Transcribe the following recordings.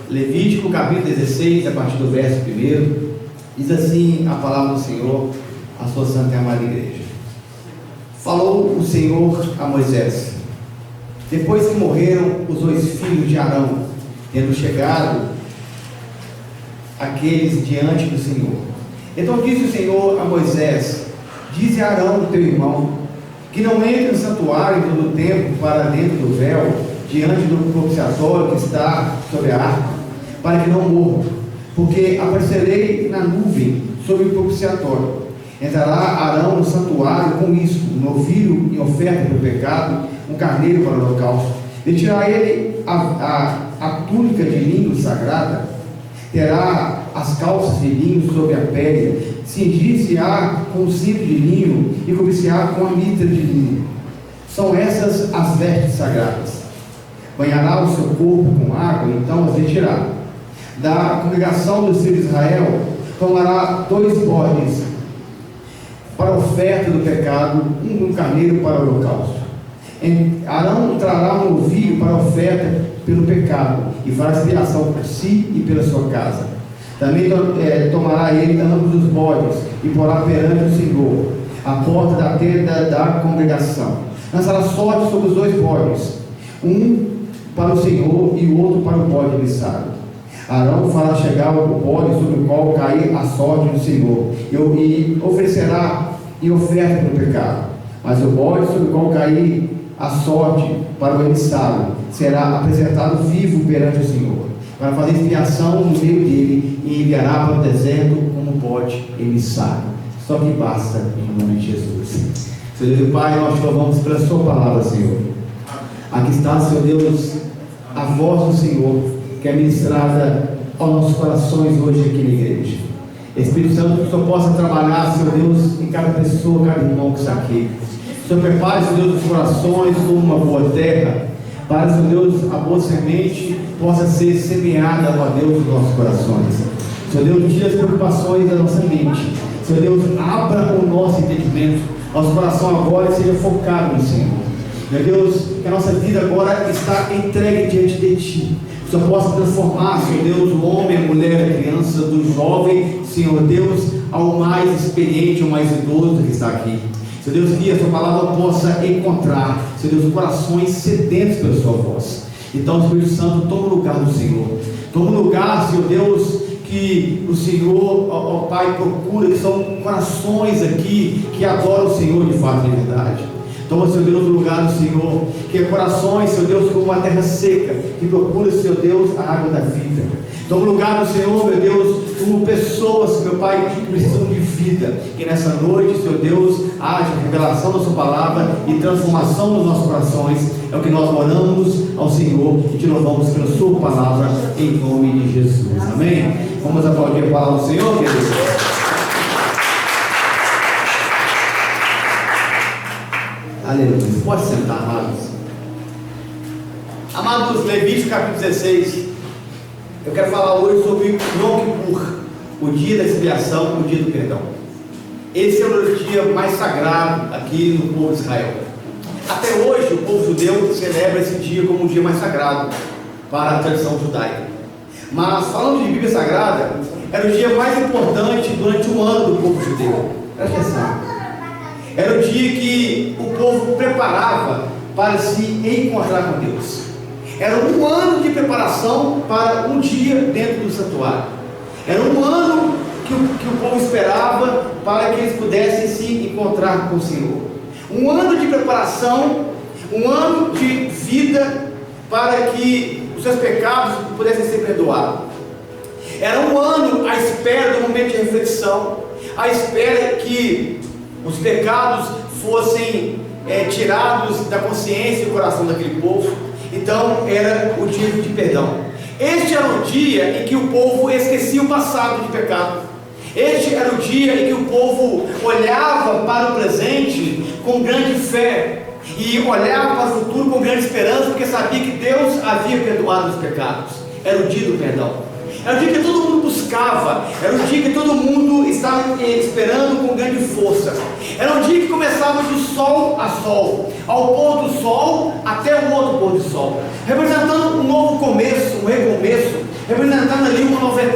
Levítico capítulo 16, a partir do verso 1, diz assim a palavra do Senhor, a sua santa e amada igreja. Falou o Senhor a Moisés, depois que morreram os 2 filhos de Arão, tendo chegado aqueles diante do Senhor. Então disse o Senhor a Moisés: dize a Arão, teu irmão, que não entre no santuário todo o tempo para dentro do véu, diante do propiciatório que está sobre a arca, para que não morra, porque aparecerei na nuvem sobre o propiciatório. Entrará Arão no santuário com isso, um novilho em oferta pelo pecado, um carneiro para o holocausto. Retirará ele a túnica de linho sagrada, terá as calças de linho sobre a pele, cingir-se-á com o cinto de linho e cobrir-se-á com a mitra de linho. São essas as vestes sagradas. Banhará o seu corpo com água, então as retirará. Da congregação dos filhos de Israel, tomará 2 bodes para a oferta do pecado, um carneiro para o holocausto. Arão trará um novilho para a oferta pelo pecado, e fará expiação por si e pela sua casa. Também tomará ele ambos os bodes, e porá perante o Senhor, a porta da tenda da congregação. Lançará sorte sobre os 2 bodes, um para o Senhor e o outro para o bode emissário. Arão fará chegar o bode sobre o qual cair a sorte do Senhor, e oferecerá em oferta pelo pecado. Mas o bode sobre o qual cair a sorte para o emissário será apresentado vivo perante o Senhor, para fazer expiação no meio dele, e enviará para o deserto como bode emissário. Só que basta, em nome de Jesus. Senhor Deus e Pai, nós te louvamos pela sua palavra, Senhor. Aqui está, Senhor Deus, a voz do Senhor, que é ministrada aos nossos corações hoje aqui na igreja. Espírito Santo, que o Senhor possa trabalhar, Senhor Deus, em cada pessoa, cada irmão que está aqui. Senhor, prepare, Senhor Deus, os corações como uma boa terra, para, Senhor Deus, a boa semente possa ser semeada, ó Deus, nos nossos corações. Senhor Deus, tira as preocupações da nossa mente. Senhor Deus, abra o nosso entendimento, nosso coração agora seja focado no Senhor. Meu Deus, que a nossa vida agora está entregue diante de Ti. O Senhor possa transformar, Senhor Deus, o homem, a mulher, a criança, do jovem, Senhor Deus, ao mais experiente, ao mais idoso que está aqui. Senhor Deus, que a Sua palavra possa encontrar, Senhor Deus, corações sedentos pela Sua voz. Então, Espírito Santo, toma o lugar do Senhor. Toma o lugar, Senhor Deus, que o Senhor, ó Pai, procura, que são corações aqui que adoram o Senhor de fato e de verdade. Toma, Senhor Deus, o lugar do Senhor, que é corações, Senhor Deus, como uma terra seca, que procura, Senhor Deus, a água da vida. Toma o lugar do Senhor, meu Deus, como pessoas, meu Pai, que precisam de vida. Que nessa noite, Senhor Deus, haja revelação da Sua palavra e transformação nos nossos corações. É o que nós oramos ao Senhor e te louvamos pela Sua palavra, em nome de Jesus. Amém? Vamos aplaudir a palavra do Senhor, queridos. Aleluia. Pode sentar, amados. Amados, Levítico capítulo 16. Eu quero falar hoje sobre Yom Kippur, o dia da expiação, o dia do perdão. Esse é o dia mais sagrado aqui no povo de Israel. Até hoje o povo judeu celebra esse dia como o dia mais sagrado para a tradição judaica. Mas falando de Bíblia Sagrada, era o dia mais importante durante o ano do povo judeu. Presta atenção. Era o dia que o povo preparava para se encontrar com Deus. Era um ano de preparação para um dia dentro do santuário. Era um ano que o povo esperava para que eles pudessem se encontrar com o Senhor. Um ano de preparação, um ano de vida para que os seus pecados pudessem ser perdoados. Era um ano à espera do momento de reflexão, à espera que os pecados fossem tirados da consciência e do coração daquele povo. Então era o dia de perdão. Este era o dia em que o povo esquecia o passado de pecado. Este era o dia em que o povo olhava para o presente com grande fé e olhava para o futuro com grande esperança, porque sabia que Deus havia perdoado os pecados. Era o dia do perdão. Era o dia que todo mundo buscava, era o dia que todo mundo estava esperando com grande força. Era um dia que começava de sol a sol, ao pôr do sol até o outro pôr do sol, representando um novo começo, um recomeço,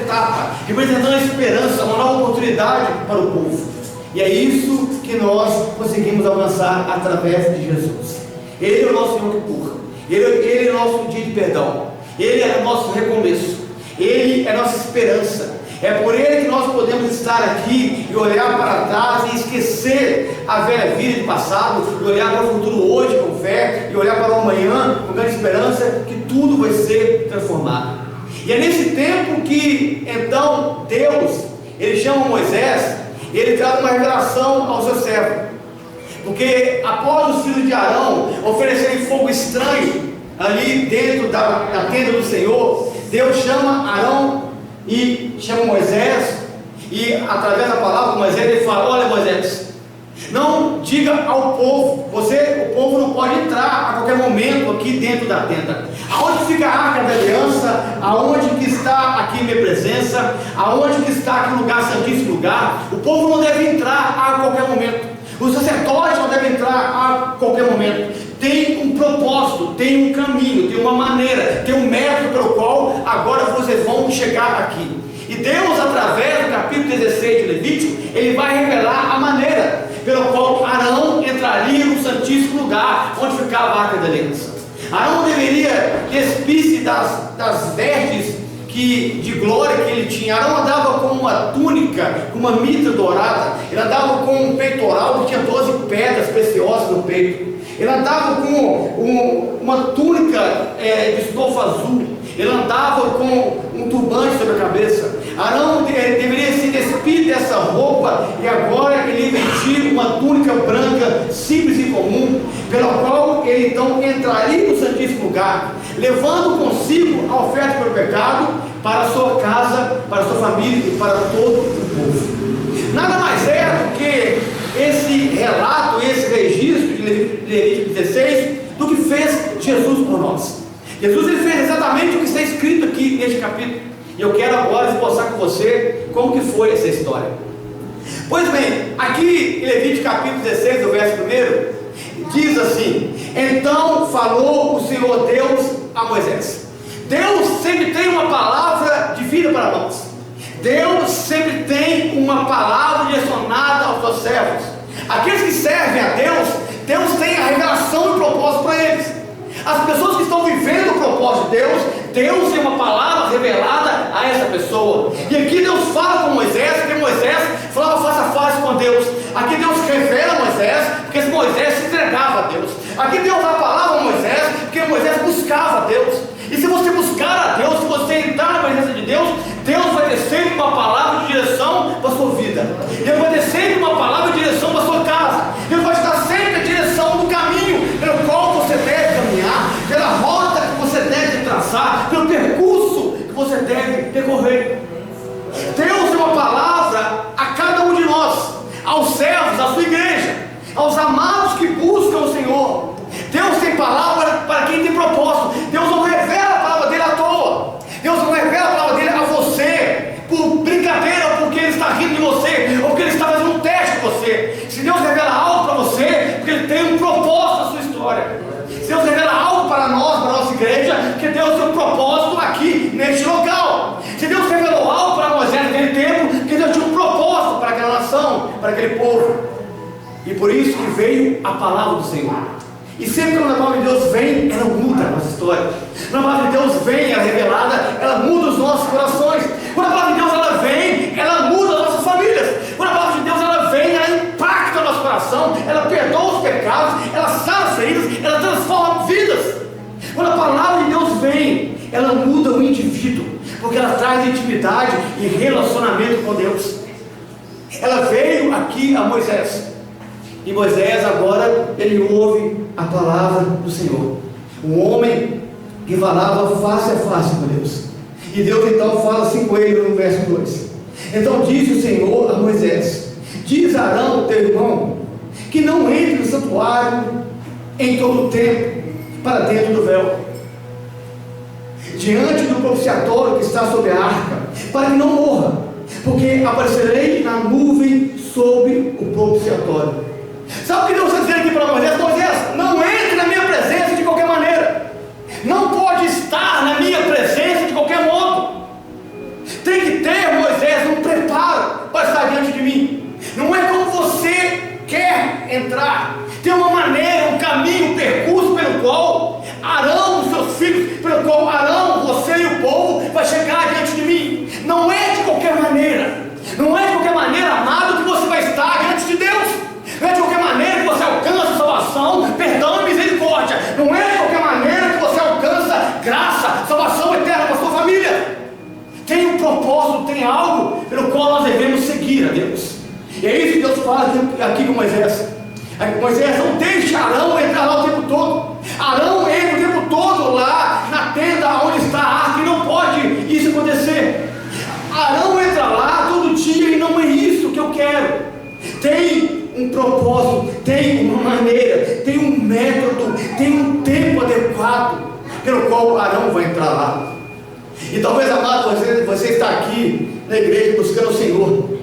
etapa, representando a esperança, uma nova oportunidade para o povo. E é isso que nós conseguimos alcançar através de Jesus. Ele é o nosso Yom Kippur, Ele é o nosso dia de perdão, Ele é o nosso recomeço, Ele é a nossa esperança. É por Ele que nós podemos estar aqui e olhar para trás e esquecer a velha vida do passado, e olhar para o futuro hoje com fé, e olhar para o amanhã com grande esperança que tudo vai ser transformado. E é nesse tempo que então Deus, Ele chama Moisés, Ele traz uma revelação ao seu servo, porque após os filhos de Arão oferecerem fogo estranho ali dentro da tenda do Senhor, Deus chama Arão e chama Moisés, e através da palavra de Moisés ele fala: olha Moisés, não diga ao povo, o povo não pode entrar a qualquer momento aqui dentro da tenda. Aonde fica a arca da aliança? Aonde que está aqui minha presença? Aonde que está aqui o lugar, santíssimo lugar? O povo não deve entrar a qualquer momento, os sacerdotes não devem entrar a qualquer momento. Tem um propósito, tem um caminho, tem uma maneira, tem um método pelo qual agora vocês vão chegar aqui. E Deus, através do capítulo 16 de Levítico, Ele vai revelar a maneira pela qual Arão entraria no santíssimo lugar onde ficava a arca da aliança. Arão deveria despir-se das vestes de glória que ele tinha. Arão andava com uma túnica, com uma mitra dourada. Ele andava com um peitoral que tinha 12 pedras preciosas no peito. Ele andava com uma túnica de estofa azul. Ele andava com um turbante sobre a cabeça. Arão deveria se despir dessa roupa e agora ele vestia uma túnica branca simples e comum, pela qual ele então entraria no santíssimo lugar, levando consigo a oferta pelo pecado para a sua casa, para a sua família e para todo o povo. Nada mais é do que esse relato, esse registro de Levítico 16 do que fez Jesus por nós. Jesus ele fez exatamente o que está escrito aqui neste capítulo, e eu quero agora esboçar com você como que foi essa história. Pois bem, aqui em Levítico capítulo 16, do verso 1, diz assim: então falou o Senhor Deus a Moisés. Deus sempre tem uma palavra de vida para nós. Deus sempre tem uma palavra direcionada aos seus servos. Aqueles que servem a Deus, Deus tem a revelação e propósito para eles. As pessoas que estão vivendo o propósito de Deus, Deus tem uma palavra revelada a essa pessoa. E aqui Deus fala com Moisés, porque Moisés falava face a face com Deus. Aqui Deus revela a Moisés, porque Moisés se entregava a Deus. Aqui Deus dá a palavra a Moisés, porque Moisés buscava a Deus. E se você buscar a Deus, se você entrar na presença de Deus, Deus vai ter sempre uma palavra de direção para a sua vida. Ele vai ter sempre uma palavra de direção para a sua casa. Ele vai te dar sempre a direção do caminho pelo qual você deve caminhar, pela rota que você deve traçar, pelo percurso que você deve percorrer. Deus tem uma palavra a cada um de nós, aos servos, à sua igreja, aos amados que buscam o Senhor. Deus tem palavra para quem tem propósito. Deus não revela a palavra dele à toa. Deus não revela a palavra dele a você por brincadeira, ou porque ele está rindo de você, ou porque ele está fazendo um teste com você. Se Deus revela algo para você, porque ele tem um propósito na sua história. Se Deus revela algo para nós, para a nossa igreja, porque Deus tem um propósito aqui, neste local. Se Deus revelou algo para Moisés naquele tempo, porque Deus tinha um propósito para aquela nação, para aquele povo. E por isso que veio a palavra do Senhor. E sempre quando a palavra de Deus vem, ela muda a nossa história. Quando a palavra de Deus vem, ela é revelada, ela muda os nossos corações. Quando a palavra de Deus ela vem, ela muda as nossas famílias. Quando a palavra de Deus ela vem, ela impacta o nosso coração, ela perdoa os pecados, ela sara as feridas, ela transforma vidas. Quando a palavra de Deus vem, ela muda o indivíduo, porque ela traz intimidade e relacionamento com Deus. Ela veio aqui a Moisés. E Moisés agora, ele ouve a palavra do Senhor. Um homem que falava face a face com Deus. E Deus então fala assim com ele no verso 2. Então disse o Senhor a Moisés: diz a Arão, teu irmão, que não entre no santuário em todo o tempo, para dentro do véu, diante do propiciatório que está sobre a arca, para que não morra, porque aparecerei na nuvem sobre o propiciatório. Sabe o que Deus está dizendo aqui para Moisés? Moisés, não entre na minha presença de qualquer maneira. Não pode estar na minha presença de qualquer modo. Tem que tem algo pelo qual nós devemos seguir a Deus. E é isso que Deus fala aqui com Moisés. Moisés, não deixe Arão entrar lá o tempo todo. Arão entra o tempo todo lá na tenda onde está a arca, e não pode isso acontecer. Arão entra lá todo dia, e não é isso que eu quero. Tem um propósito, tem uma maneira, tem um método, tem um tempo adequado pelo qual Arão vai entrar lá. E talvez, amado, você está aqui na igreja buscando o Senhor.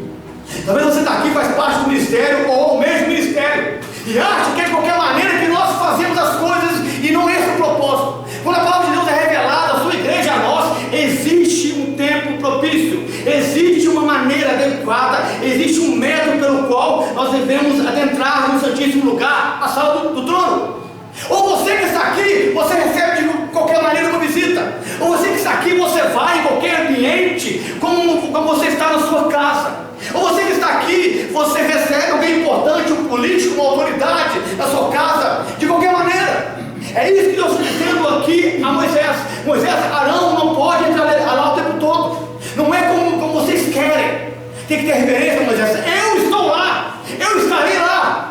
Talvez você está aqui, faz parte do ministério ou o mesmo ministério, e acha que é de qualquer maneira que nós fazemos as coisas, e não é esse o propósito. Quando a palavra de Deus é revelada, a sua igreja, a nós, existe um tempo propício, existe uma maneira adequada, existe um método pelo qual nós devemos adentrar no Santíssimo Lugar, a sala do trono. Ou você que está aqui, você recebe de qualquer maneira uma visita. Ou você que está aqui, você vai em qualquer ambiente, como você está na sua casa. Ou você que está aqui, você recebe alguém importante, um político, uma autoridade na sua casa, de qualquer maneira. É isso que Deus está dizendo aqui a Moisés. Moisés, Arão não pode entrar lá o tempo todo. Não é como vocês querem. Tem que ter reverência, Moisés. Eu estou lá, eu estarei lá.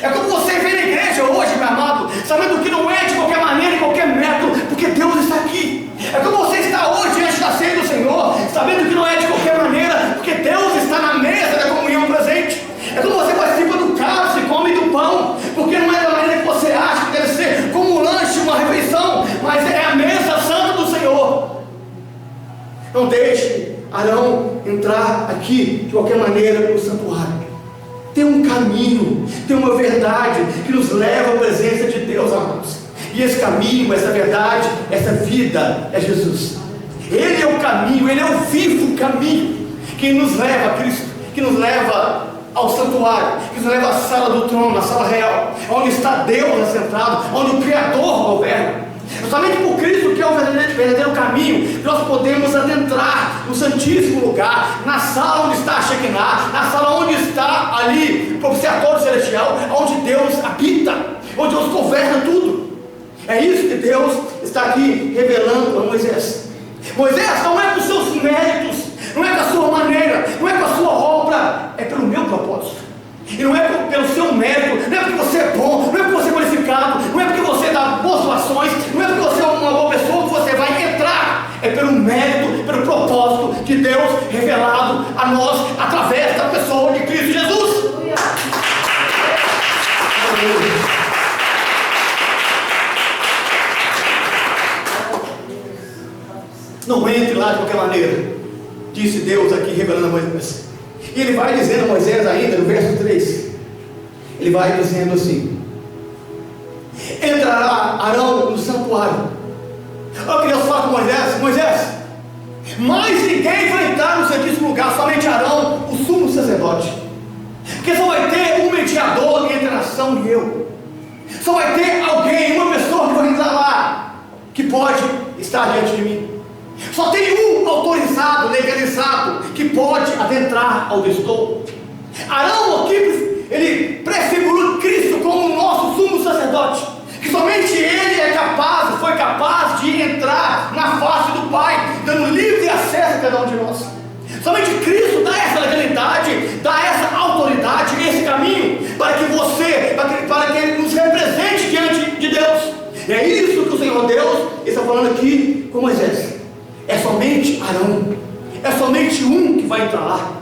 É como você vem na igreja hoje, meu amado, sabendo que não é de qualquer maneira, de qualquer método, porque Deus está aqui. É como você está hoje diante da ceia do Senhor, sabendo que não é de qualquer maneira, porque Deus está na mesa da comunhão presente. É como você participa do cálice, come do pão, porque não é da maneira que você acha que deve ser, como um lanche, uma refeição, mas é a mesa santa do Senhor. Não deixe Arão entrar aqui de qualquer maneira no santuário. Tem um caminho, tem uma verdade que nos leva à presença de Deus, amados. E esse caminho, essa verdade, essa vida é Jesus. Ele é o caminho, Ele é o vivo caminho que nos leva a Cristo, que nos leva ao santuário, que nos leva à sala do trono, à sala real, onde está Deus assentado, onde o Criador governa. Somente por Cristo, que é o verdadeiro caminho, nós podemos adentrar no Santíssimo Lugar, na sala onde está a Shekinah, na sala onde está ali o propiciatório celestial, onde Deus habita, onde Deus governa tudo. É isso que Deus está aqui revelando a Moisés. Moisés, não é com seus méritos, não é com a sua maneira, não é com a sua obra, é pelo meu propósito. E não é pelo seu mérito, não é porque você é bom, não é porque você é qualificado, não é porque você dá boas ações, não é porque você é uma boa pessoa que você vai entrar. É pelo mérito, pelo propósito de Deus revelado a nós através da pessoa de Cristo Jesus. Não entre lá de qualquer maneira, disse Deus aqui revelando a Moisés. E ele vai dizendo a Moisés ainda no verso 3, ele vai dizendo assim: entrará Arão no santuário. Olha o que Deus fala com Moisés: Moisés, mais ninguém vai entrar no Santíssimo Lugar, somente Arão, o sumo sacerdote. Porque só vai ter um mediador entre a nação e eu. Só vai ter alguém, uma pessoa que vai entrar lá, que pode estar diante de mim. Só tem um autorizado, legalizado, que pode adentrar onde estou. Arão aqui, ele prefigurou Cristo como o nosso sumo sacerdote, que somente ele é capaz, foi capaz de entrar na face do Pai, dando livre acesso a cada um de nós. Somente Cristo dá essa legalidade, dá essa autoridade, esse caminho, para que você, para que ele nos represente diante de Deus. E é isso que o Senhor Deus está falando aqui com Moisés. É somente Arão, é somente um que vai entrar lá,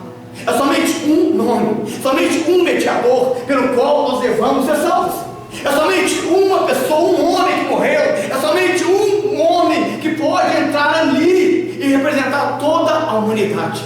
é somente um nome, somente um mediador pelo qual nós devemos ser salvos. É somente uma pessoa, um homem que morreu, é somente um homem que pode entrar ali e representar toda a humanidade.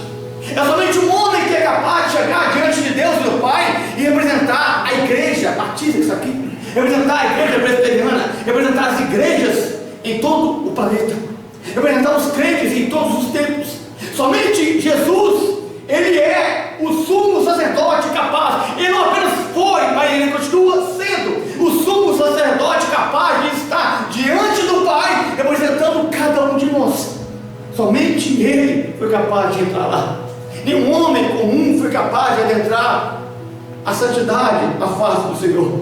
É somente um homem que é capaz de chegar diante de Deus e do Pai e representar a igreja batista, isso aqui, representar a igreja presbiteriana, representar as igrejas em todo o planeta, representar os crentes em todos os tempos. Somente Jesus, ele é o sumo sacerdote capaz. Ele não apenas foi, mas ele continua sendo o sumo sacerdote capaz de estar diante do Pai, representando cada um de nós. Somente ele foi capaz de entrar lá. Nenhum homem comum foi capaz de adentrar a santidade, a face do Senhor.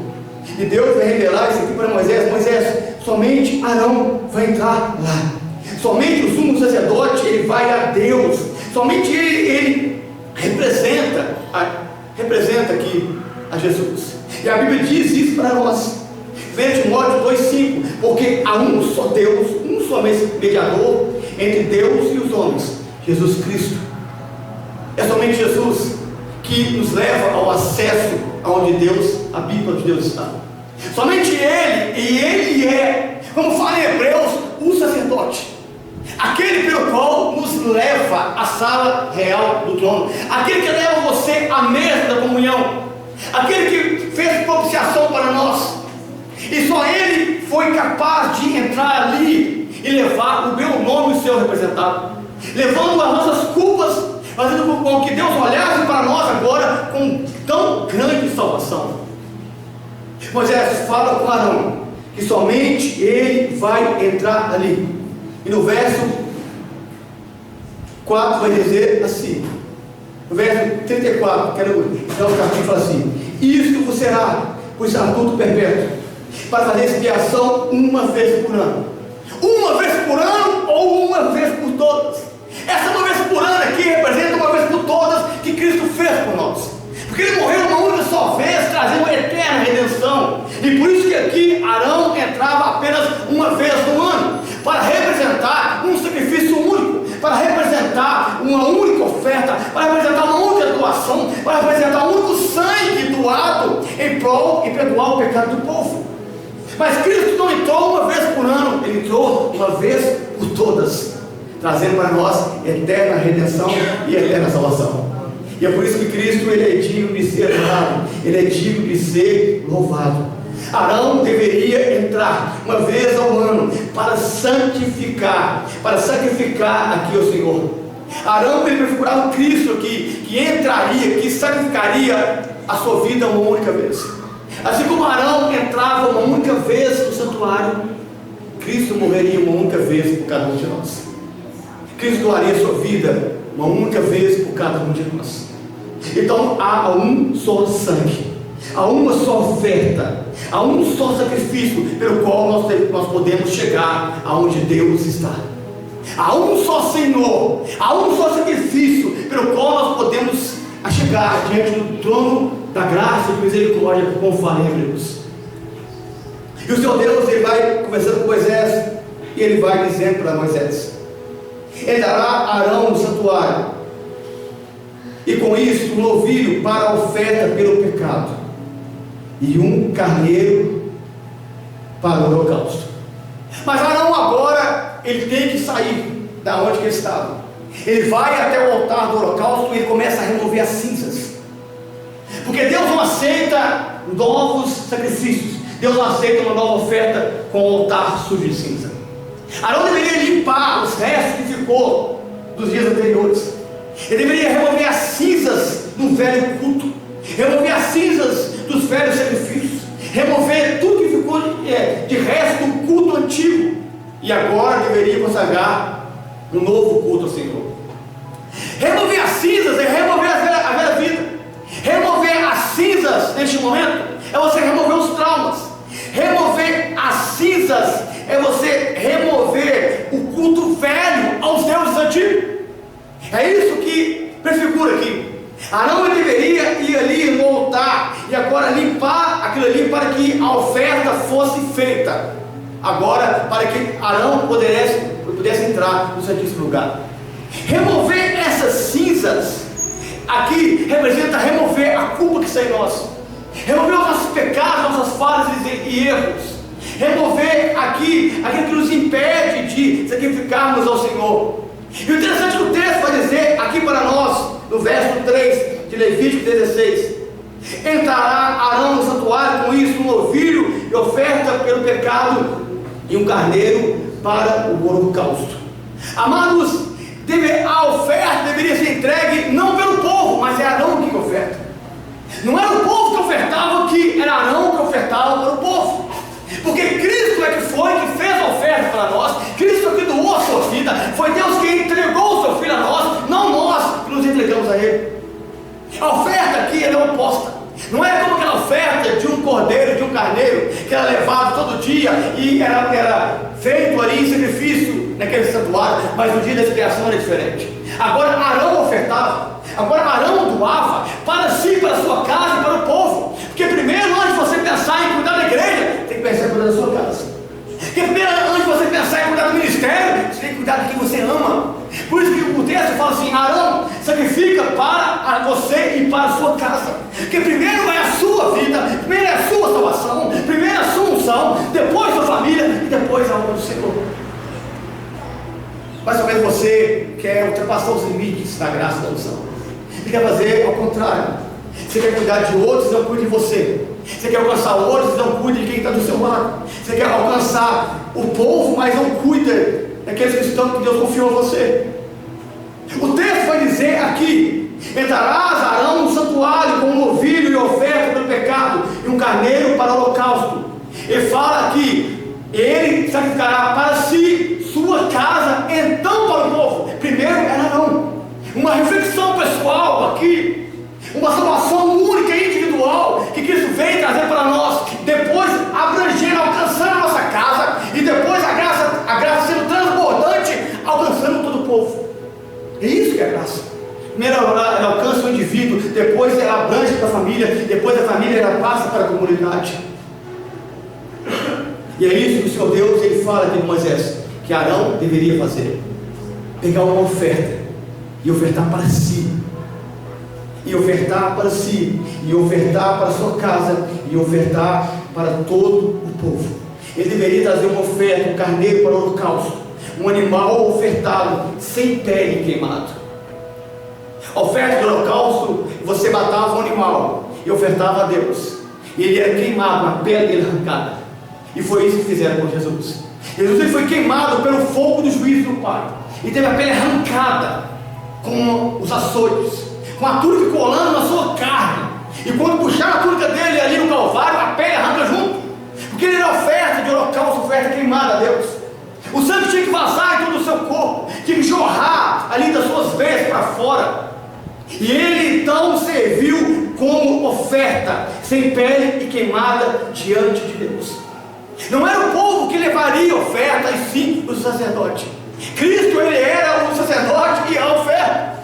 E Deus vai revelar isso aqui para Moisés: Moisés, somente Arão vai entrar lá. Somente o sumo sacerdote, ele vai a Deus. Somente ele representa aqui a Jesus. E a Bíblia diz isso para nós. 1 Timóteo 2,5: porque há um só Deus, um só mediador entre Deus e os homens, Jesus Cristo. É somente Jesus que nos leva ao acesso aonde Deus habita, onde Deus está. Somente Ele, e Ele é, como fala em Hebreus, o sacerdote, aquele pelo qual nos leva à sala real do trono, aquele que leva você à mesa da comunhão, aquele que fez propiciação para nós. E só Ele foi capaz de entrar ali e levar o meu nome e o seu representado, levando as nossas culpas, fazendo com que Deus olhasse para nós agora com tão grande salvação. Moisés fala com Arão que somente ele vai entrar ali. E no verso 4 vai dizer assim, no verso 34, quero dar o capítulo, fala assim: isto vos será o estatuto perpétuo, para fazer expiação uma vez por ano. Uma vez por ano ou uma vez por todas. Essa uma vez por ano aqui representa uma vez por todas que Cristo fez por nós, porque Ele morreu uma única só vez, trazendo uma eterna redenção. E por isso que aqui Arão entrava apenas uma vez no ano, para representar um sacrifício único, para representar uma única oferta, para representar uma única doação, para representar um único sangue doado em prol e perdoar o pecado do povo. Mas Cristo não entrou uma vez por ano, Ele entrou uma vez por todas, trazendo para nós eterna redenção e eterna salvação. E é por isso que Cristo, Ele é digno de ser adorado, Ele é digno de ser louvado. Arão deveria entrar uma vez ao ano para santificar, para sacrificar aqui ao Senhor. Arão, ele prefigurava Cristo aqui, que entraria, que sacrificaria a sua vida uma única vez. Assim como Arão entrava uma única vez no santuário, Cristo morreria uma única vez por cada um de nós. Cristo doaria sua vida uma única vez por cada um de nós. Então há um só sangue, há uma só oferta, há um só sacrifício pelo qual nós podemos chegar aonde Deus está. Há um só Senhor, há um só sacrifício pelo qual nós podemos chegar diante do trono da graça e misericórdia, como fala em Hebreus. E o Senhor Deus, Ele vai conversando com Moisés, e Ele vai dizendo para Moisés: entrará Arão no santuário, e com isso um novilho para a oferta pelo pecado, e um carneiro para o holocausto. Mas Arão agora, ele tem que sair da onde que ele estava. Ele vai até o altar do holocausto e ele começa a remover as cinzas, porque Deus não aceita novos sacrifícios, Deus não aceita uma nova oferta com o altar sujo de cinza. Arão deveria limpar os restos que ficou dos dias anteriores. Ele deveria remover as cinzas do velho culto, remover as cinzas dos velhos sacrifícios, remover tudo que ficou de resto do culto antigo, e agora deveria consagrar um novo culto ao Senhor. Remover as cinzas é remover a velha vida. Remover as cinzas neste momento é você remover os traumas. Remover as cinzas é você remover o culto velho aos deuses antigos. É isso que prefigura aqui. Arão deveria ir ali no altar e agora limpar aquilo ali para que a oferta fosse feita. Agora, para que Arão pudesse entrar no santíssimo lugar. Remover essas cinzas aqui representa remover a culpa que está em nós, remover os nossos pecados, nossas falhas e erros, remover aqui aquilo que nos impede de sacrificarmos ao Senhor. E o interessante do texto vai dizer aqui para nós, no verso 3 de Levítico 16: entrará Arão no santuário com isso, um novilho e oferta pelo pecado e um carneiro para o holocausto. Amados, a oferta deveria ser entregue não pelo povo, mas é Arão que oferta. Não era o povo que ofertava, que era Arão que ofertava para o povo, porque Cristo é que foi que fez a oferta para nós. Cristo é que doou a sua vida. Foi Deus que entregou o seu filho a nós, não nós que nos entregamos a Ele. A oferta aqui é oposta. Não é como aquela oferta de um cordeiro, de um carneiro, que era levado todo dia e era feito ali em sacrifício naquele santuário, mas no dia da expiação era diferente. Agora Arão ofertava, agora Arão doava para si, para a sua casa e para o povo. Porque primeiro, antes de você pensar em cuidar da igreja, tem que pensar em cuidar da sua casa. Porque primeiro, antes de você pensar em cuidar do ministério, você tem que cuidar de quem você ama. Por isso que o texto fala assim: Arão sacrifica para você e para a sua casa. Porque primeiro é a sua vida, primeiro é a sua salvação, primeiro é a sua unção, depois a sua família e depois a honra do Senhor. Mas talvez você quer ultrapassar os limites da graça da unção. Você quer fazer ao contrário. Você quer cuidar de outros e não cuide de você. Você quer alcançar outros e não cuide de quem está do seu lado. Você quer alcançar o povo, mas não cuida daqueles cristãos que Deus confiou a você. O texto vai dizer aqui: entrarás, Arão, no santuário com um novilho e oferta pelo pecado e um carneiro para o holocausto. Ele fala que ele sacrificará para si, sua casa, então para o povo. Primeiro era Arão. Uma reflexão pessoal aqui, uma salvação única e individual que Cristo veio trazer para nós, depois abrangendo, alcançando a nossa casa, e depois a graça sendo transbordante, alcançando todo o povo. É isso que é a graça. Primeiro ela alcança o indivíduo, depois ela abrange para a família, depois a família ela passa para a comunidade. E é isso que o Senhor Deus ele fala aqui de Moisés, que Arão deveria fazer: pegar uma oferta e ofertar para si, e ofertar para si, e ofertar para a sua casa, e ofertar para todo o povo. Ele deveria trazer uma oferta, um carneiro para o holocausto, um animal ofertado, sem pele queimado. A oferta do holocausto, você matava um animal e ofertava a Deus, e ele era queimado, a pele dele arrancada. E foi isso que fizeram com Jesus. Jesus ele foi queimado pelo fogo do juízo do Pai, e teve a pele arrancada com os açoites, com a túnica colando na sua carne. E quando puxaram a túnica dele ali no Calvário, a pele arranca junto, porque ele era oferta de holocausto, oferta queimada a Deus. O sangue tinha que vazar em todo o seu corpo, tinha que jorrar ali das suas veias para fora. E ele então serviu como oferta, sem pele e queimada diante de Deus. Não era o povo que levaria a oferta, e sim o sacerdote. Cristo ele era o sacerdote e a oferta.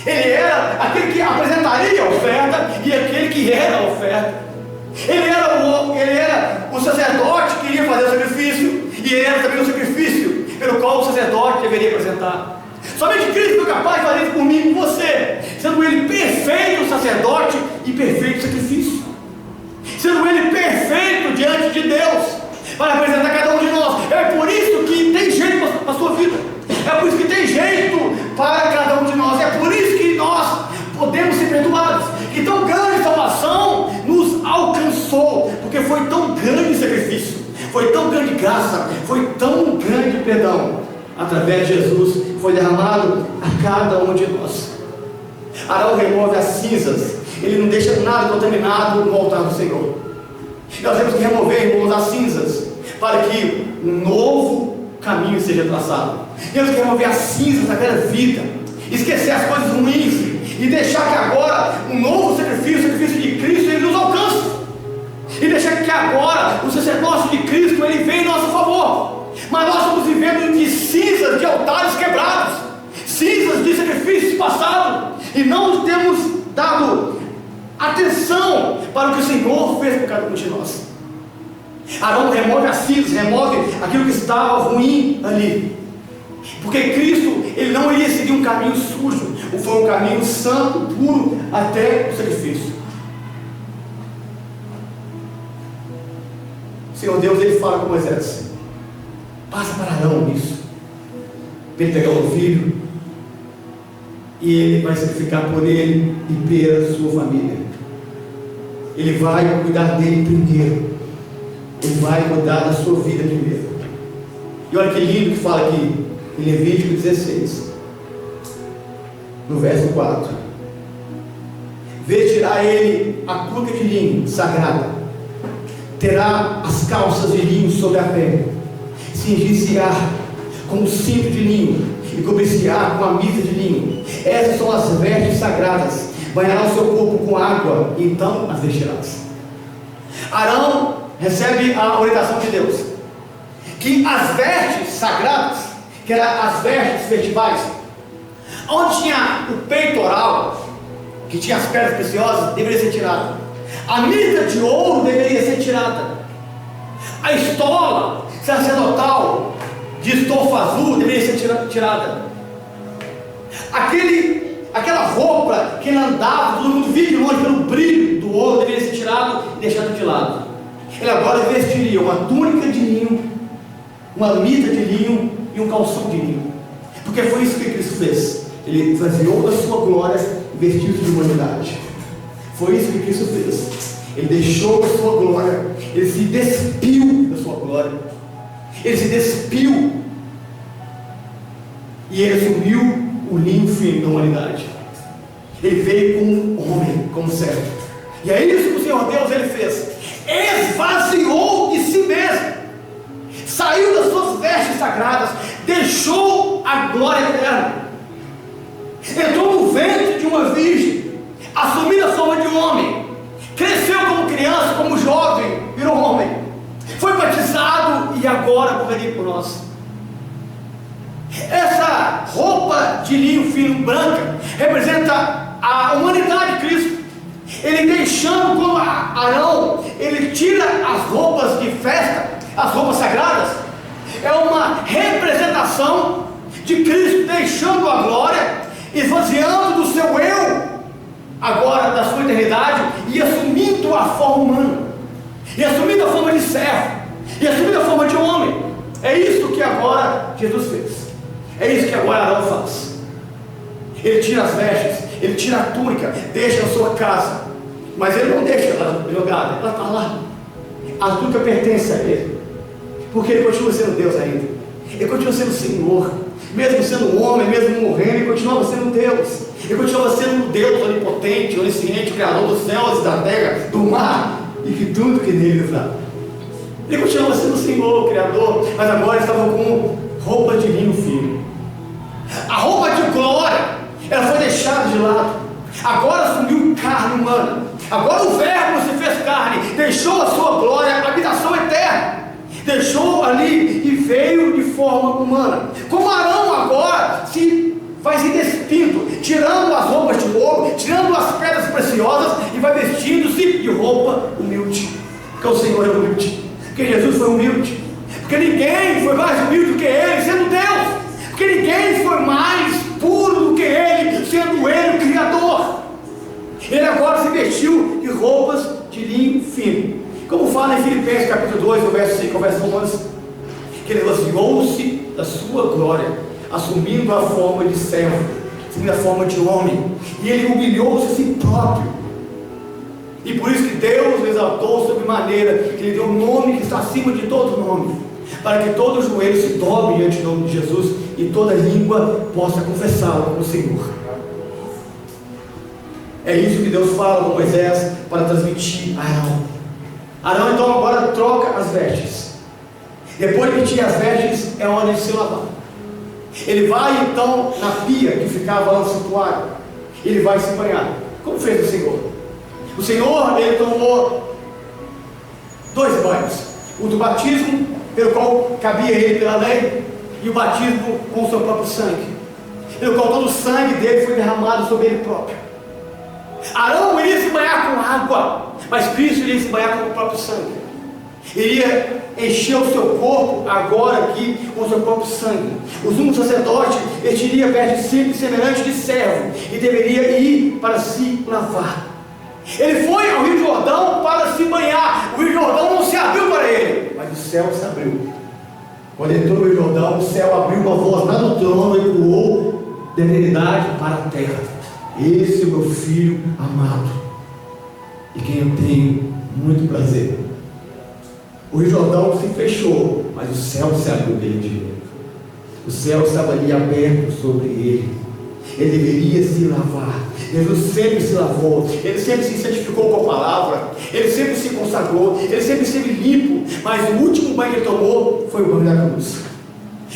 Ele era aquele que apresentaria a oferta e aquele que era a oferta. Ele era o sacerdote que iria fazer o sacrifício, e ele era também o sacrifício pelo qual o sacerdote deveria apresentar. Somente Cristo foi capaz de fazer isso por mim e por você, sendo ele perfeito sacerdote e perfeito sacrifício, sendo ele perfeito diante de Deus, para apresentar cada um de nós. É por isso que tem jeito para a sua vida, é por isso que tem jeito para cada um de nós, é por isso que nós podemos ser perdoados. E tão grande salvação nos alcançou, porque foi tão grande sacrifício, foi tão grande graça, foi tão grande perdão, através de Jesus, foi derramado a cada um de nós. Arão remove as cinzas, ele não deixa nada contaminado no altar do Senhor. Nós temos que remover, irmãos, as cinzas, para que um novo caminho seja traçado. Temos que remover as cinzas daquela vida, esquecer as coisas ruins, e deixar que agora um novo sacrifício, o sacrifício de Cristo, ele nos alcance, e deixar que agora o sacerdócio de Cristo ele venha em nosso favor. Mas nós estamos vivendo de cinzas de altares quebrados, cinzas de sacrifícios passados, e não temos dado atenção para o que o Senhor fez por cada um de nós. Arão remove as cinzas, remove aquilo que estava ruim ali, porque Cristo ele não iria seguir um caminho sujo, foi um caminho santo, puro, até o sacrifício. O Senhor Deus ele fala com Moisés: passa para Arão isso, ele pegar o filho e ele vai sacrificar por ele e pela sua família. Ele vai cuidar dele primeiro, ele vai cuidar da sua vida primeiro. E olha que lindo que fala aqui em Levítico 16, no verso 4: vestirá ele a túnica de linho sagrada, terá as calças de linho sobre a pele, cingir-se-á com o cinto de linho e cobrir-se-á com a mitra de linho. Essas são as vestes sagradas. Banhará o seu corpo com água, e então as vestirás. Arão recebe a orientação de Deus que as vestes sagradas que eram as vestes festivais, onde tinha o peitoral, que tinha as pedras preciosas, deveria ser tirada. A mitra de ouro deveria ser tirada. A estola sacerdotal de estofa azul deveria ser tirada. Aquela roupa que ele andava, todo mundo via de longe pelo brilho do ouro, deveria ser tirado e deixado de lado. Ele agora vestiria uma túnica de linho, uma mitra de linho e um calção de linho, porque foi isso que Cristo fez. Ele esvaziou da sua glória e vestiu-se de humanidade. Foi isso que Cristo fez. Ele deixou a sua glória, ele se despiu da sua glória, ele se despiu e ele assumiu o linho fino da humanidade. Ele veio como homem, como servo. E é isso que o Senhor Deus ele fez. Esvaziou de si mesmo, saiu das suas vestes sagradas, deixou a glória eterna, entrou no ventre de uma virgem, assumindo a forma de homem, cresceu como criança, como jovem, virou homem, foi batizado e agora morreria por nós. Essa roupa de linho fino branca representa a humanidade de Cristo. Ele deixando como Arão, ele tira as roupas de festa, as roupas sagradas, é uma representação de Cristo deixando a glória, esvaziando do seu eu, agora da sua eternidade, e assumindo a forma humana, e assumindo a forma de servo, e assumindo a forma de homem. É isso que agora Jesus fez. É isso que agora Arão faz. Ele tira as vestes, ele tira a túnica, deixa a sua casa, mas ele não deixa ela jogada, ela está lá. A túnica pertence a ele, porque ele continua sendo Deus ainda, ele continua sendo Senhor, mesmo sendo homem, mesmo morrendo, ele continuava sendo Deus, ele continuava sendo Deus onipotente, onisciente, criador dos céus e da terra, do mar e de tudo que nele está. Ele continuava sendo Senhor, Criador, mas agora ele estava com roupa de linho fino. A roupa de glória, ela foi deixada de lado, agora assumiu carne humana. Agora o Verbo se fez carne, deixou a sua glória, a habitação eterna, deixou ali e veio de forma humana. Como Arão agora vai se despindo, tirando as roupas de ouro, tirando as pedras preciosas e vai vestindo-se de roupa humilde, porque o Senhor é humilde, porque Jesus foi humilde, porque ninguém foi mais humilde do que ele, sendo Deus, porque ninguém foi mais puro do que ele, sendo ele o Criador. Ele agora se vestiu de roupas de linho fino, como fala em Filipenses capítulo 2, no verso 5, verso 11, que ele esvaziou-se da sua glória, assumindo a forma de servo, assumindo a forma de homem, e ele humilhou-se a si próprio, e por isso que Deus o exaltou sobremaneira, que ele deu um nome que está acima de todo nome, para que todo joelho se dobre diante do nome de Jesus, e toda língua possa confessá-lo como Senhor. É isso que Deus fala com Moisés para transmitir a Arão. Arão então agora troca as vestes. Depois de tirar as vestes, é hora de se lavar. Ele vai então na pia que ficava lá no santuário. Ele vai se banhar, como fez o Senhor. O Senhor, ele tomou 2 banhos: o do batismo, pelo qual cabia ele pela lei, e o batismo com o seu próprio sangue, pelo qual todo o sangue dele foi derramado sobre ele próprio. Arão iria se banhar com água, mas Cristo iria se banhar com o próprio sangue. Iria encher o seu corpo agora aqui com o seu próprio sangue. O sumo sacerdote vestiria veste simples semelhante de servo e deveria ir para se lavar. Ele foi ao Rio Jordão para se banhar. O Rio Jordão não se abriu para ele, mas o céu se abriu. Quando ele entrou no Rio Jordão, o céu abriu uma voz lá do trono e voou da eternidade para a terra. Esse é o meu filho amado, e quem eu tenho muito prazer. O Rio Jordão se fechou, mas o céu se abriu dele de novo. O céu estava ali aberto sobre ele. Ele deveria se lavar. Jesus sempre se lavou, ele sempre se santificou com a palavra, ele sempre se consagrou, ele sempre esteve limpo, mas o último banho que ele tomou foi o banho da cruz,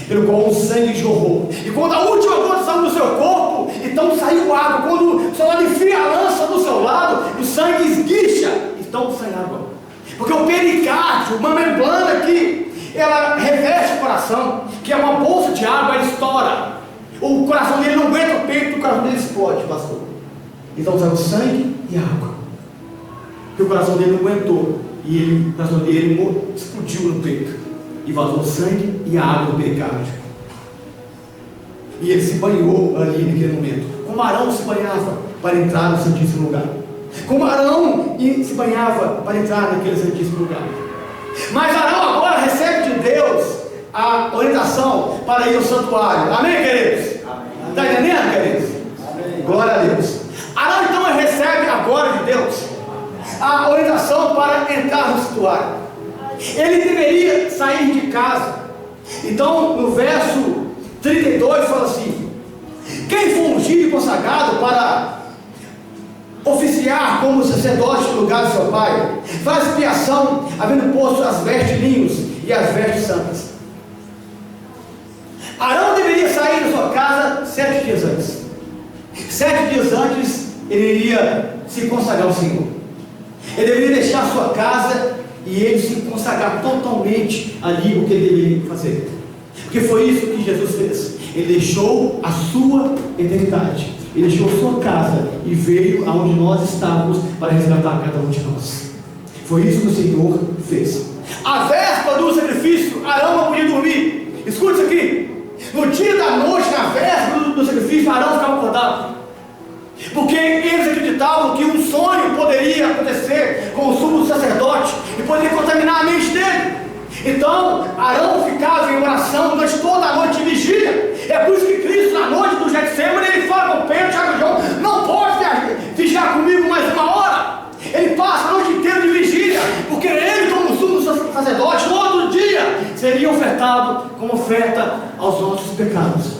pelo qual o sangue jorrou. E quando a última gota saiu do seu corpo, então saiu água. Quando o seu lado enfia a lança do seu lado, o sangue esguicha, então sai água. Porque o pericárdio, uma membrana aqui, ela reveste o coração. que é uma bolsa de água, ela estoura. O coração dele não aguenta o peito, o coração dele explode, pastor. Então saiu sangue e água. Porque o coração dele não aguentou. E o coração dele explodiu no peito. E vazou sangue e a água do pericárdio. E ele se banhou ali naquele momento. Como Arão se banhava para entrar no Santíssimo Lugar. Como Arão se banhava para entrar naquele Santíssimo Lugar. Mas Arão agora recebe de Deus a orientação para ir ao santuário. Amém, queridos? Está entendendo, queridos? Amém. Glória a Deus. Arão então recebe agora de Deus a orientação para entrar no santuário. Ele deveria sair de casa. Então, no verso 32 fala assim: quem for ungido e consagrado para oficiar como sacerdote no lugar do seu pai, faz expiação, havendo posto as vestes linhos e as vestes santas. Arão deveria sair da sua casa 7 dias antes. 7 dias antes ele iria se consagrar ao Senhor. Ele deveria deixar a sua casa e ele se consagrar totalmente ali o que ele deveria fazer. Porque foi isso que Jesus fez. Ele deixou a sua eternidade, ele deixou a sua casa e veio aonde nós estávamos para resgatar cada um de nós. Foi isso que o Senhor fez. A véspera do sacrifício, Arão não podia dormir. Escute isso aqui. No dia da noite, na véspera do sacrifício, Arão ficava acordado. Porque eles acreditavam que um sonho poderia acontecer com o sumo sacerdote e poderia contaminar a mente dele. Então, Arão ficava em oração durante toda a noite de vigília. É por isso que Cristo, na noite do Getsemane, ele fala com Pedro, Tiago e João: não pode vigiar comigo mais uma hora. Ele passa a noite inteira de vigília, porque ele, como sumo sacerdote, todo dia seria ofertado como oferta aos nossos pecados.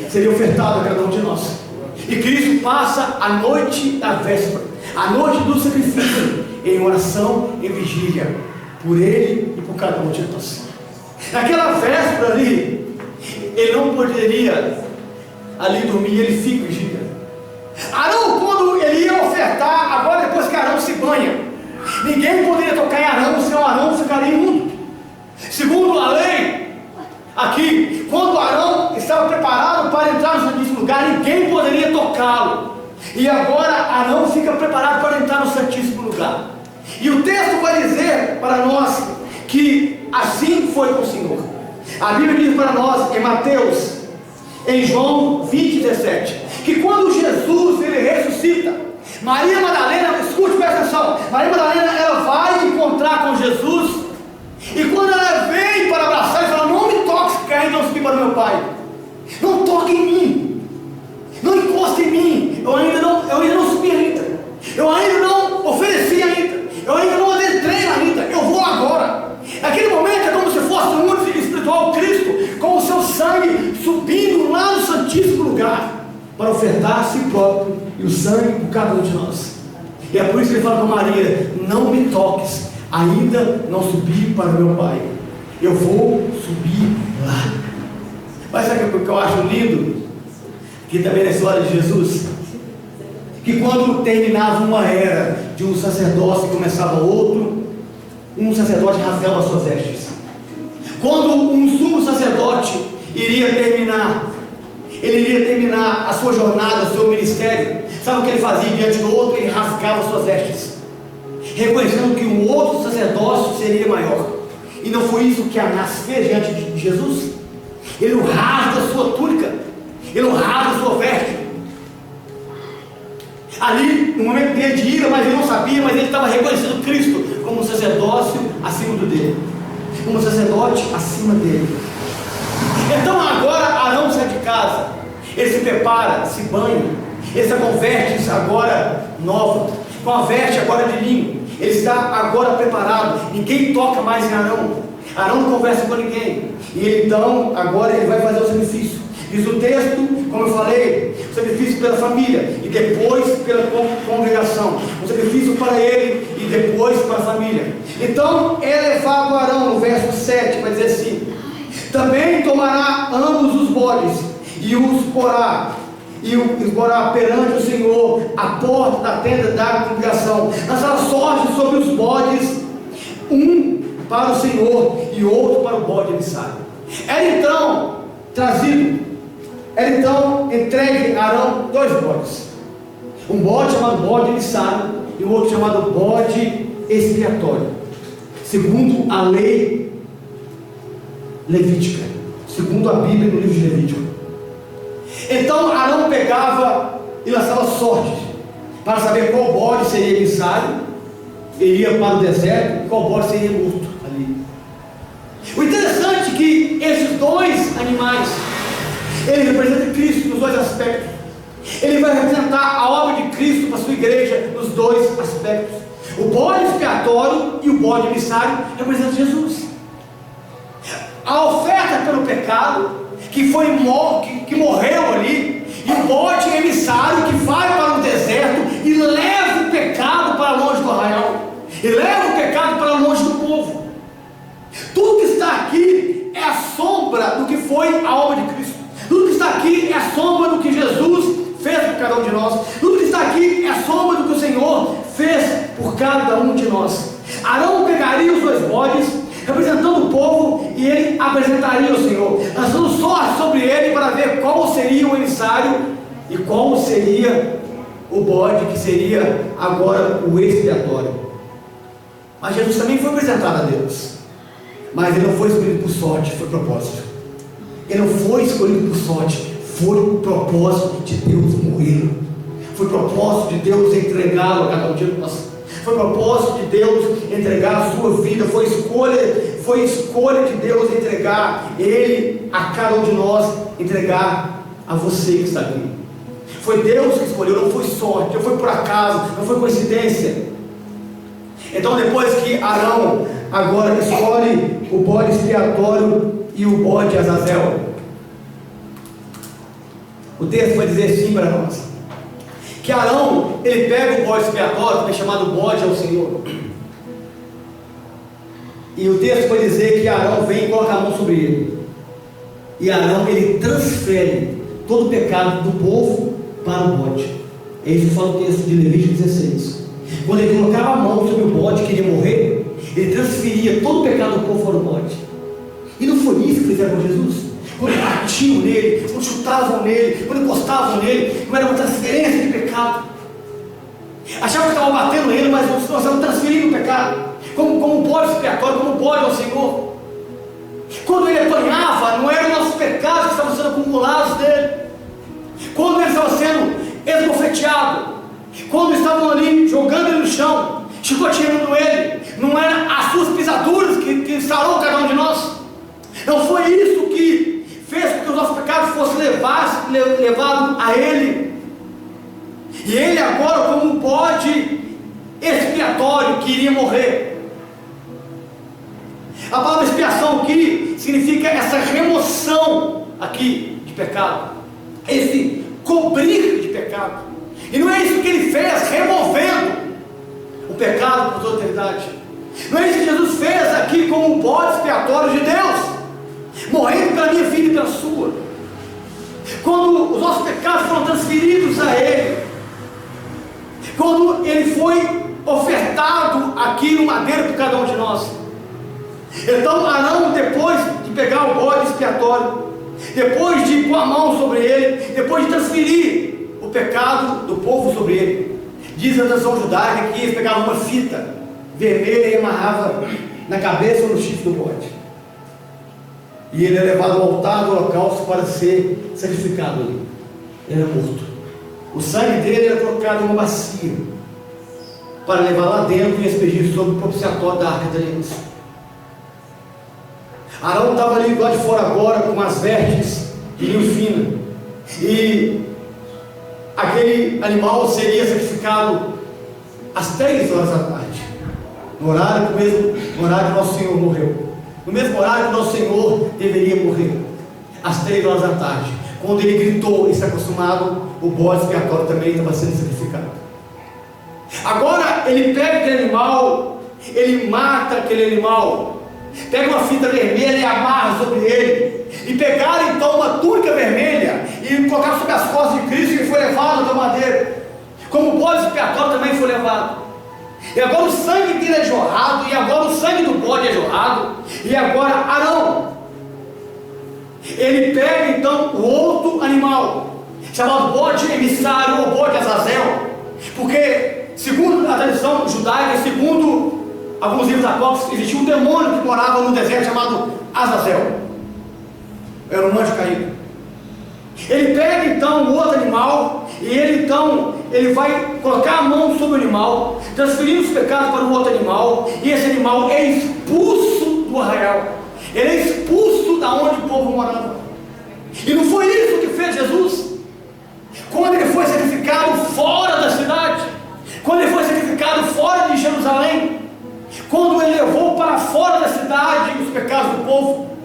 Seria ofertado a cada um de nós. E Cristo passa a noite da véspera, a noite do sacrifício, em oração, em vigília, por ele e por cada um de nós. Naquela véspera ali, ele não poderia ali dormir, ele fica em vigília. Arão, quando ele ia ofertar, agora depois que Arão se banha, ninguém poderia tocar em Arão, senão Arão ficaria imundo. Segundo a lei, aqui, quando Arão estava preparado para entrar no Santíssimo Lugar, ninguém poderia tocá-lo. E agora Arão fica preparado para entrar no Santíssimo Lugar. E o texto vai dizer para nós que assim foi com o Senhor. A Bíblia diz para nós em Mateus, em João 20:17, que quando Jesus ele ressuscita, Maria Madalena, escute, presta atenção, Maria Madalena ela vai encontrar com Jesus. E quando ela vem para abraçar, ela fala: não me toque, que ainda não subi para o meu Pai. Não toque em mim. Não encoste em mim. Eu ainda não subi ainda. Eu ainda não ofereci ainda. Eu ainda não adentrei ainda. Eu vou agora. Naquele momento é como se fosse um único espiritual Cristo, com o seu sangue subindo lá no Santíssimo Lugar, para ofertar a si próprio e o sangue por cada um de nós. E é por isso que ele fala com Maria: não me toques, ainda não subi para o meu Pai. Eu vou subir lá. Mas sabe o que eu acho lindo? Que também na história de Jesus, que quando terminava uma era de um sacerdócio e começava outro, um sacerdote rasgava as suas vestes. Quando um sumo sacerdote iria terminar, ele iria terminar a sua jornada, o seu ministério, sabe o que ele fazia diante do outro? Ele rasgava as suas vestes, reconhecendo que o outro sacerdócio seria maior. E não foi isso que Anás fez diante de Jesus? Ele rasga a sua túnica, ele rasga a sua veste. Ali, no momento dele de ira, mas ele não sabia, mas ele estava reconhecendo Cristo como um sacerdócio acima dele, como um sacerdote acima dele. Então agora Arão sai de casa, ele se prepara, se banha, ele se converte agora nova, com a veste agora de linho. Ele está agora preparado. Ninguém toca mais em Arão. Arão não conversa com ninguém. E ele, então, agora ele vai fazer o sacrifício. Diz o texto, como eu falei, o sacrifício pela família e depois pela congregação. O sacrifício para ele e depois para a família. Então é levado Arão, no verso 7, vai dizer assim: também tomará ambos os bodes e os porá perante o Senhor à porta da tenda da congregação. Lançará sorte sobre os bodes, um para o Senhor e outro para o bode emissário. Era então trazido, era então entregue a Arão 2 bodes. Um bode chamado bode emissário e o outro chamado bode expiatório, segundo a lei levítica, segundo a Bíblia no livro de Levítico. Então Arão pegava e lançava sortes para saber qual bode seria emissário, iria para o deserto, e qual bode seria morto ali. O interessante é que esses dois animais, ele representa Cristo nos dois aspectos. Ele vai representar a obra de Cristo para a sua igreja nos dois aspectos. O bode expiatório e o bode emissário representam Jesus. A oferta pelo pecado, que morreu ali, e o bode emissário que vai para o deserto e leva o pecado para longe do arraial, e leva o pecado para longe do povo. Tudo que está aqui é a sombra do que foi a obra de Cristo. Tudo que está aqui é a sombra do que Jesus fez por cada um de nós. Tudo que está aqui é a sombra do que o Senhor fez por cada um de nós. Arão pegaria os 2 bodes, representando o povo, e ele apresentaria o Senhor, lançando sorte sobre ele para ver qual seria o emissário e qual seria o bode, que seria agora o expiatório. Mas Jesus também foi apresentado a Deus, mas ele não foi escolhido por sorte, foi propósito. Ele não foi escolhido por sorte, foi o propósito de Deus morrer. Foi o propósito de Deus entregá-lo a cada um de nós. Foi o propósito de Deus entregar a sua vida. Foi escolha de Deus entregar Ele a cada um de nós, entregar a você que está aqui. Foi Deus que escolheu, não foi sorte, não foi por acaso, não foi coincidência. Então, depois que Arão agora escolhe o bode expiatório e o bode Azazel, o texto vai dizer sim para nós, que Arão, ele pega o bode expiatório, também chamado bode ao Senhor, e o texto vai dizer que Arão vem e coloca a mão sobre ele, e Arão, ele transfere todo o pecado do povo para o bode. É isso que fala o texto de Levítico 16. Quando ele colocava a mão sobre o bode que iria morrer, ele transferia todo o pecado do povo para o bode. E não foi isso que fizeram com Jesus? Quando batiam nele, quando chutavam nele, quando encostavam nele, não era uma transferência de pecado. Achavam que estavam batendo nele, mas nós estavam transferindo o pecado, como bode expiatório, como bode ao Senhor. Quando ele apanhava, não eram nossos pecados que estavam sendo acumulados dele. Quando ele estava sendo esbofeteado, quando estavam ali jogando ele no chão, chicoteando ele, não eram as suas pisaduras que sarou cada um de nós. Não foi isso que fez com que os nossos pecados fossem levados a ele. E ele agora, como um bode expiatório que iria morrer. A palavra expiação aqui significa essa remoção aqui de pecado, esse cobrir de pecado. E não é isso que ele fez, removendo o pecado por toda a eternidade. Não é isso que Jesus fez aqui como um bode expiatório de Deus, morrendo pela minha vida e pela sua. Quando os nossos pecados foram transferidos a ele, quando ele foi ofertado aqui no madeiro por cada um de nós. Então Arão, depois de pegar o bode expiatório, depois de pôr a mão sobre ele, depois de transferir o pecado do povo sobre ele, diz a tradição judaica que eles pegavam uma fita vermelha e amarrava na cabeça ou no chifre do bode, e ele é levado ao altar do holocausto para ser sacrificado ali. Ele era morto. O sangue dele era colocado em uma bacia para levar lá dentro e aspergir sobre o propiciatório da Arca da Aliança. Arão estava ali do lado de fora agora com as vestes de linho fino, e aquele animal seria sacrificado às 3 horas da tarde, no horário que nosso Senhor morreu, no mesmo horário que nosso Senhor deveria morrer, às 3 horas da tarde. Quando ele gritou e está acostumado, o bode expiatório também estava sendo sacrificado. Agora ele pega aquele animal, ele mata aquele animal, pega uma fita vermelha e amarra sobre ele, e pegaram então uma túnica vermelha e colocaram sobre as costas de Cristo, e foi levado até o madeiro, como o bode expiatório também foi levado. E agora o sangue dele é jorrado, e agora o sangue do bode é jorrado, e agora Arão, Ele pega então o outro animal, chamado bode emissário ou bode Azazel, porque segundo a tradição judaica, segundo alguns livros apócrifos, existia um demônio que morava no deserto chamado Azazel, era um anjo caído. Ele pega então o outro animal e ele vai colocar a mão sobre o animal, transferindo os pecados para o outro animal, e esse animal é expulso do arraial, ele é expulso da onde o povo morava. E não foi isso que fez Jesus quando ele foi sacrificado fora da cidade, quando ele foi sacrificado fora de Jerusalém, quando ele levou para fora da cidade os pecados do povo,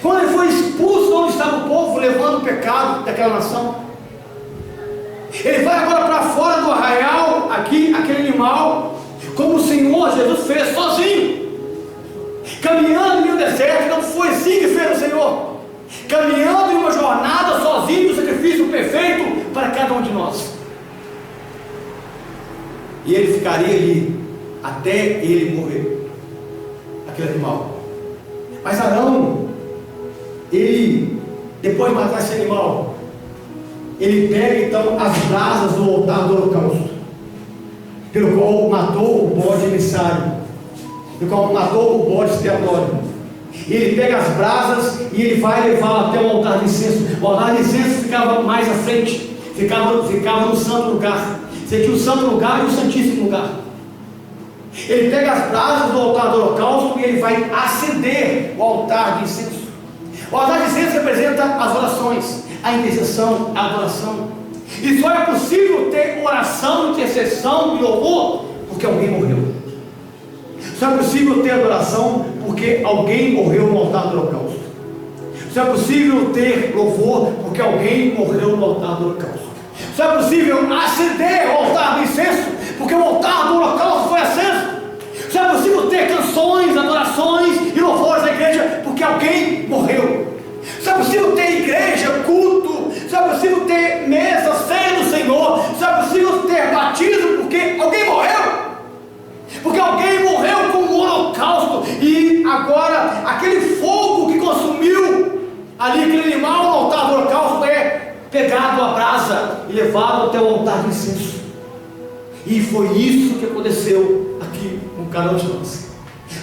quando ele foi expulso de onde estava o povo, levando o pecado daquela nação. Ele vai agora para fora do arraial, aqui, aquele animal, como o Senhor Jesus fez sozinho, caminhando em um deserto. Não foi assim que fez o Senhor, caminhando em uma jornada sozinho, do sacrifício perfeito para cada um de nós. E ele ficaria ali até ele morrer, aquele animal. Mas Arão, ele, depois de matar esse animal, ele pega então as brasas do altar do holocausto, pelo qual matou o bode emissário, pelo qual matou o bode expiatório. Ele pega as brasas e ele vai levá-la até o altar de incenso. O altar de incenso ficava mais à frente, ficava no santo lugar. Você tinha o santo lugar e o santíssimo lugar. Ele pega as brasas do altar do holocausto e ele vai acender o altar de incenso. O altar de incenso representa as orações, a intercessão, a adoração. E só é possível ter oração, intercessão e louvor porque alguém morreu. Só é possível ter adoração porque alguém morreu no altar do holocausto. Só é possível ter louvor porque alguém morreu no altar do holocausto. Só é possível acender o altar do incenso porque o altar do holocausto foi aceso. Só é possível ter canções, adorações e louvores na igreja porque alguém morreu. Só é possível ter igreja, culto. Só é possível ter mesa, ceia do Senhor. Só é possível ter batismo porque alguém morreu. Porque alguém morreu com o holocausto. E agora aquele fogo que consumiu ali aquele animal no altar do holocausto é pegado a brasa e levado até o altar de incenso. E foi isso que aconteceu aqui com cada um de nós.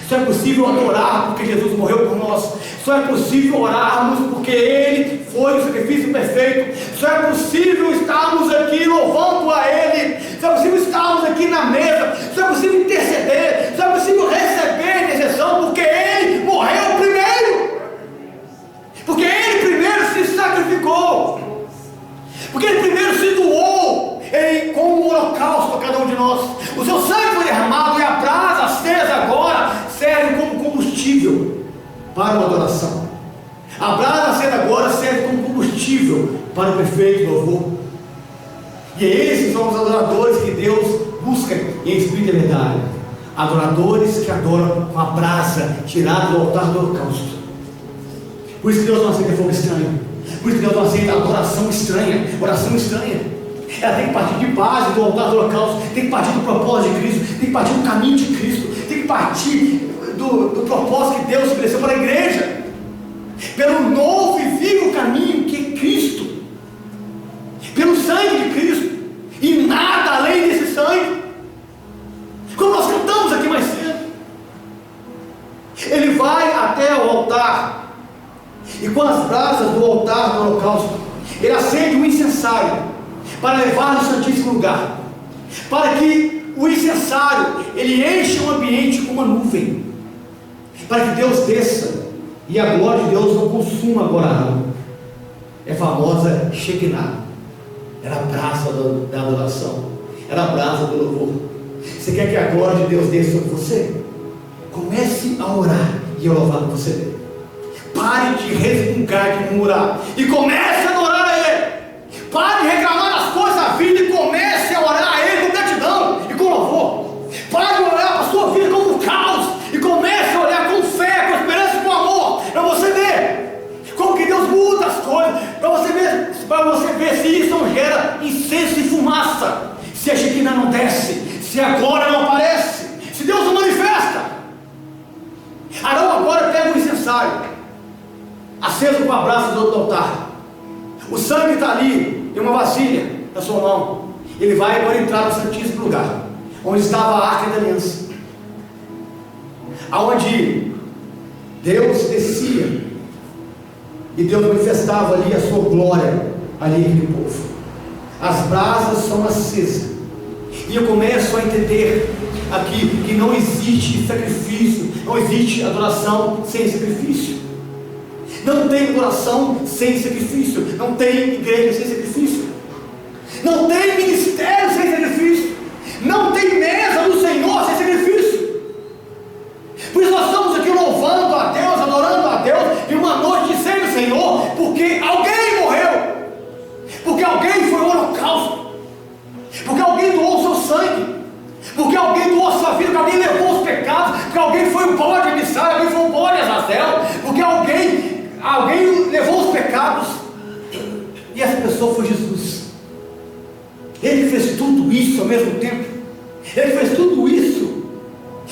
Só é possível adorar porque Jesus morreu por nós. Só é possível orarmos porque Ele foi o sacrifício perfeito. Só é possível estarmos aqui louvando a Ele. Só é possível estarmos aqui na mesa. Só é possível interceder. Só é possível receber intercessão porque Ele morreu primeiro. Porque Ele primeiro se sacrificou. Porque Ele primeiro se doou como um holocausto a cada um de nós. O seu sangue foi derramado e a brasa acesa agora serve como combustível para a adoração. A brasa acesa agora serve como combustível para o perfeito louvor. E esses são os adoradores que Deus busca em espírito e verdade. Adoradores que adoram com a brasa tirada do altar do holocausto. Por isso que Deus não aceita fogo estranho. Por isso que Deus não aceita adoração estranha. Oração estranha. Ela tem que partir de base do altar do holocausto, tem que partir do propósito de Cristo, tem que partir do caminho de Cristo, tem que partir do propósito que Deus estabeleceu para a igreja, pelo novo e vivo caminho que é Cristo, pelo sangue de Cristo, e nada além desse sangue. Como nós cantamos aqui mais cedo, ele vai até o altar, e com as brasas do altar do holocausto, ele acende um incensário, para levar no santíssimo lugar, para que o incensário ele enche o ambiente com uma nuvem, para que Deus desça e a glória de Deus não consuma agora não. É a famosa Shekinah, era a brasa da adoração, era a brasa do louvor. Você quer que a glória de Deus desça sobre você? Comece a orar e a louvar com você. Pare de resmungar, de murmurar e comece a adorar a Ele. Pare de reclamar das coisas da vida e comece a orar a Ele com gratidão e com louvor. Pare de olhar para a sua vida como um caos e comece a olhar com fé, com esperança e com amor, para você ver como que Deus muda as coisas, para você ver se isso não gera incenso e fumaça, se a Shekinah não desce, se a glória não aparece, se Deus não manifesta. Arão agora pega o incensário, aceso com a brasa do altar. O sangue está ali, em uma vasilha na sua mão. Ele vai agora entrar no santíssimo lugar, onde estava a Arca da Aliança, aonde Deus descia e Deus manifestava ali a sua glória, ali naquele povo. As brasas são acesas, e eu começo a entender aqui que não existe sacrifício, não existe adoração sem sacrifício, não tem adoração sem sacrifício, não tem igreja sem sacrifício, não tem ministério sem sacrifício, não tem mesa do Senhor sem sacrifício. Por isso nós estamos aqui louvando a Deus, adorando a Deus, e uma noite dizendo Senhor, porque alguém morreu, porque alguém foi ao holocausto, porque alguém doou o seu sangue, porque alguém doou a sua vida, porque alguém levou os pecados, porque alguém foi o bode emissário, alguém foi o bode Azazel, porque alguém levou os pecados, e essa pessoa foi Jesus. Ele fez tudo isso ao mesmo tempo, ele fez tudo isso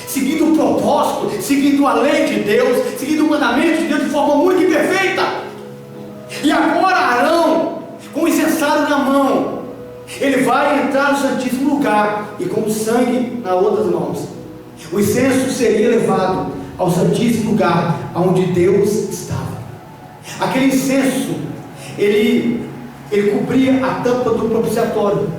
seguindo o propósito, seguindo a lei de Deus, seguindo o mandamento de Deus de forma única e perfeita. E agora Arão, com o incensário na mão, ele vai entrar no santíssimo lugar, e com o sangue nas outras mãos, o incenso seria levado ao santíssimo lugar, onde Deus estava. Aquele incenso, ele cobria a tampa do propiciatório,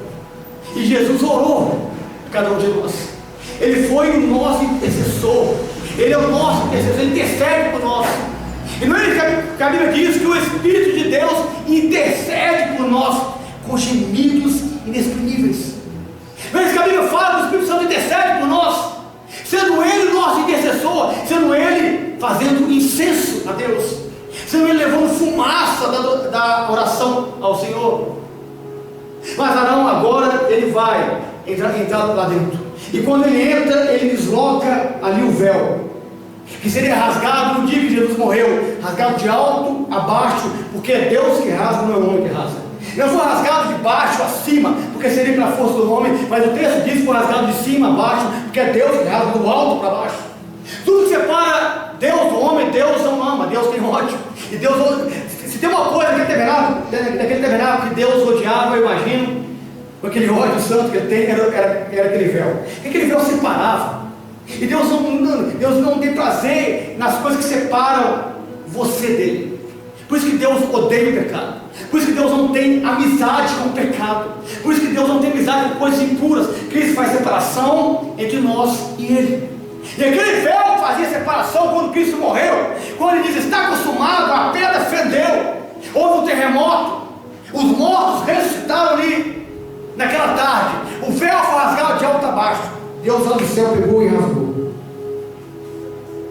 e Jesus orou por cada um de nós. Ele foi o nosso intercessor, ele é o nosso intercessor, ele intercede por nós. E não é que a Bíblia diz que o Espírito de Deus intercede por nós com gemidos inexprimíveis. Não é que a Bíblia fala que o Espírito Santo intercede por nós, sendo ele o nosso intercessor, sendo ele fazendo incenso a Deus, sendo ele levando fumaça da oração ao Senhor. Mas Arão agora ele vai entrar lá dentro, e quando ele entra, ele desloca ali o véu, que seria rasgado no dia que Jesus morreu, rasgado de alto a baixo, porque é Deus que rasga, não é o homem que rasga. Não foi rasgado de baixo a cima, porque seria para a força do homem, mas o texto diz que foi rasgado de cima a baixo, porque é Deus que rasga do alto para baixo. Tudo que separa Deus do homem, Deus não ama, Deus tem ódio. E Deus, se tem uma coisa naquele tabernáculo que Deus odiava, eu imagino, com aquele ódio santo que ele tem, era aquele véu. Aquele véu separava. E Deus não tem prazer nas coisas que separam você dele. Por isso que Deus odeia o pecado. Por isso que Deus não tem amizade com o pecado. Por isso que Deus não tem amizade com coisas impuras. Cristo faz separação entre nós e Ele. E aquele véu fazia separação quando Cristo morreu. Quando Ele diz, está consumado, a pedra fendeu, houve um terremoto, os mortos ressuscitaram ali naquela tarde. O véu foi rasgado de alto a baixo. Deus lá do céu pegou e rasgou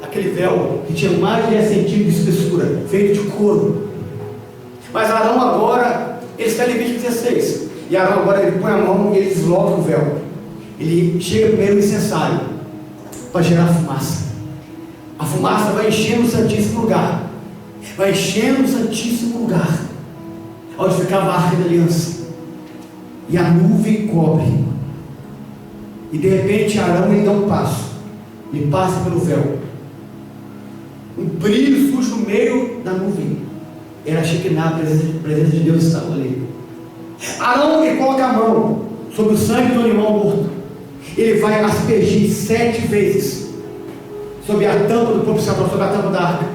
aquele véu que tinha mais de 10 centímetros de espessura, feito de couro. Mas Arão agora, ele está em Levítico 16, e Arão agora ele põe a mão e ele desloca o véu. Ele chega primeiro no incensário para gerar fumaça. A fumaça vai enchendo o santíssimo lugar, vai enchendo o santíssimo lugar, onde ficava a Arca da Aliança, e a nuvem cobre. E de repente Arão ele dá um passo e passa pelo véu. Um brilho surge no meio da nuvem. Era Shekinah, a presença de Deus estava ali. Arão ele coloca a mão sobre o sangue do animal morto. Ele vai aspergir 7 vezes sobre a tampa do propiciatório, sobre a tampa da arca.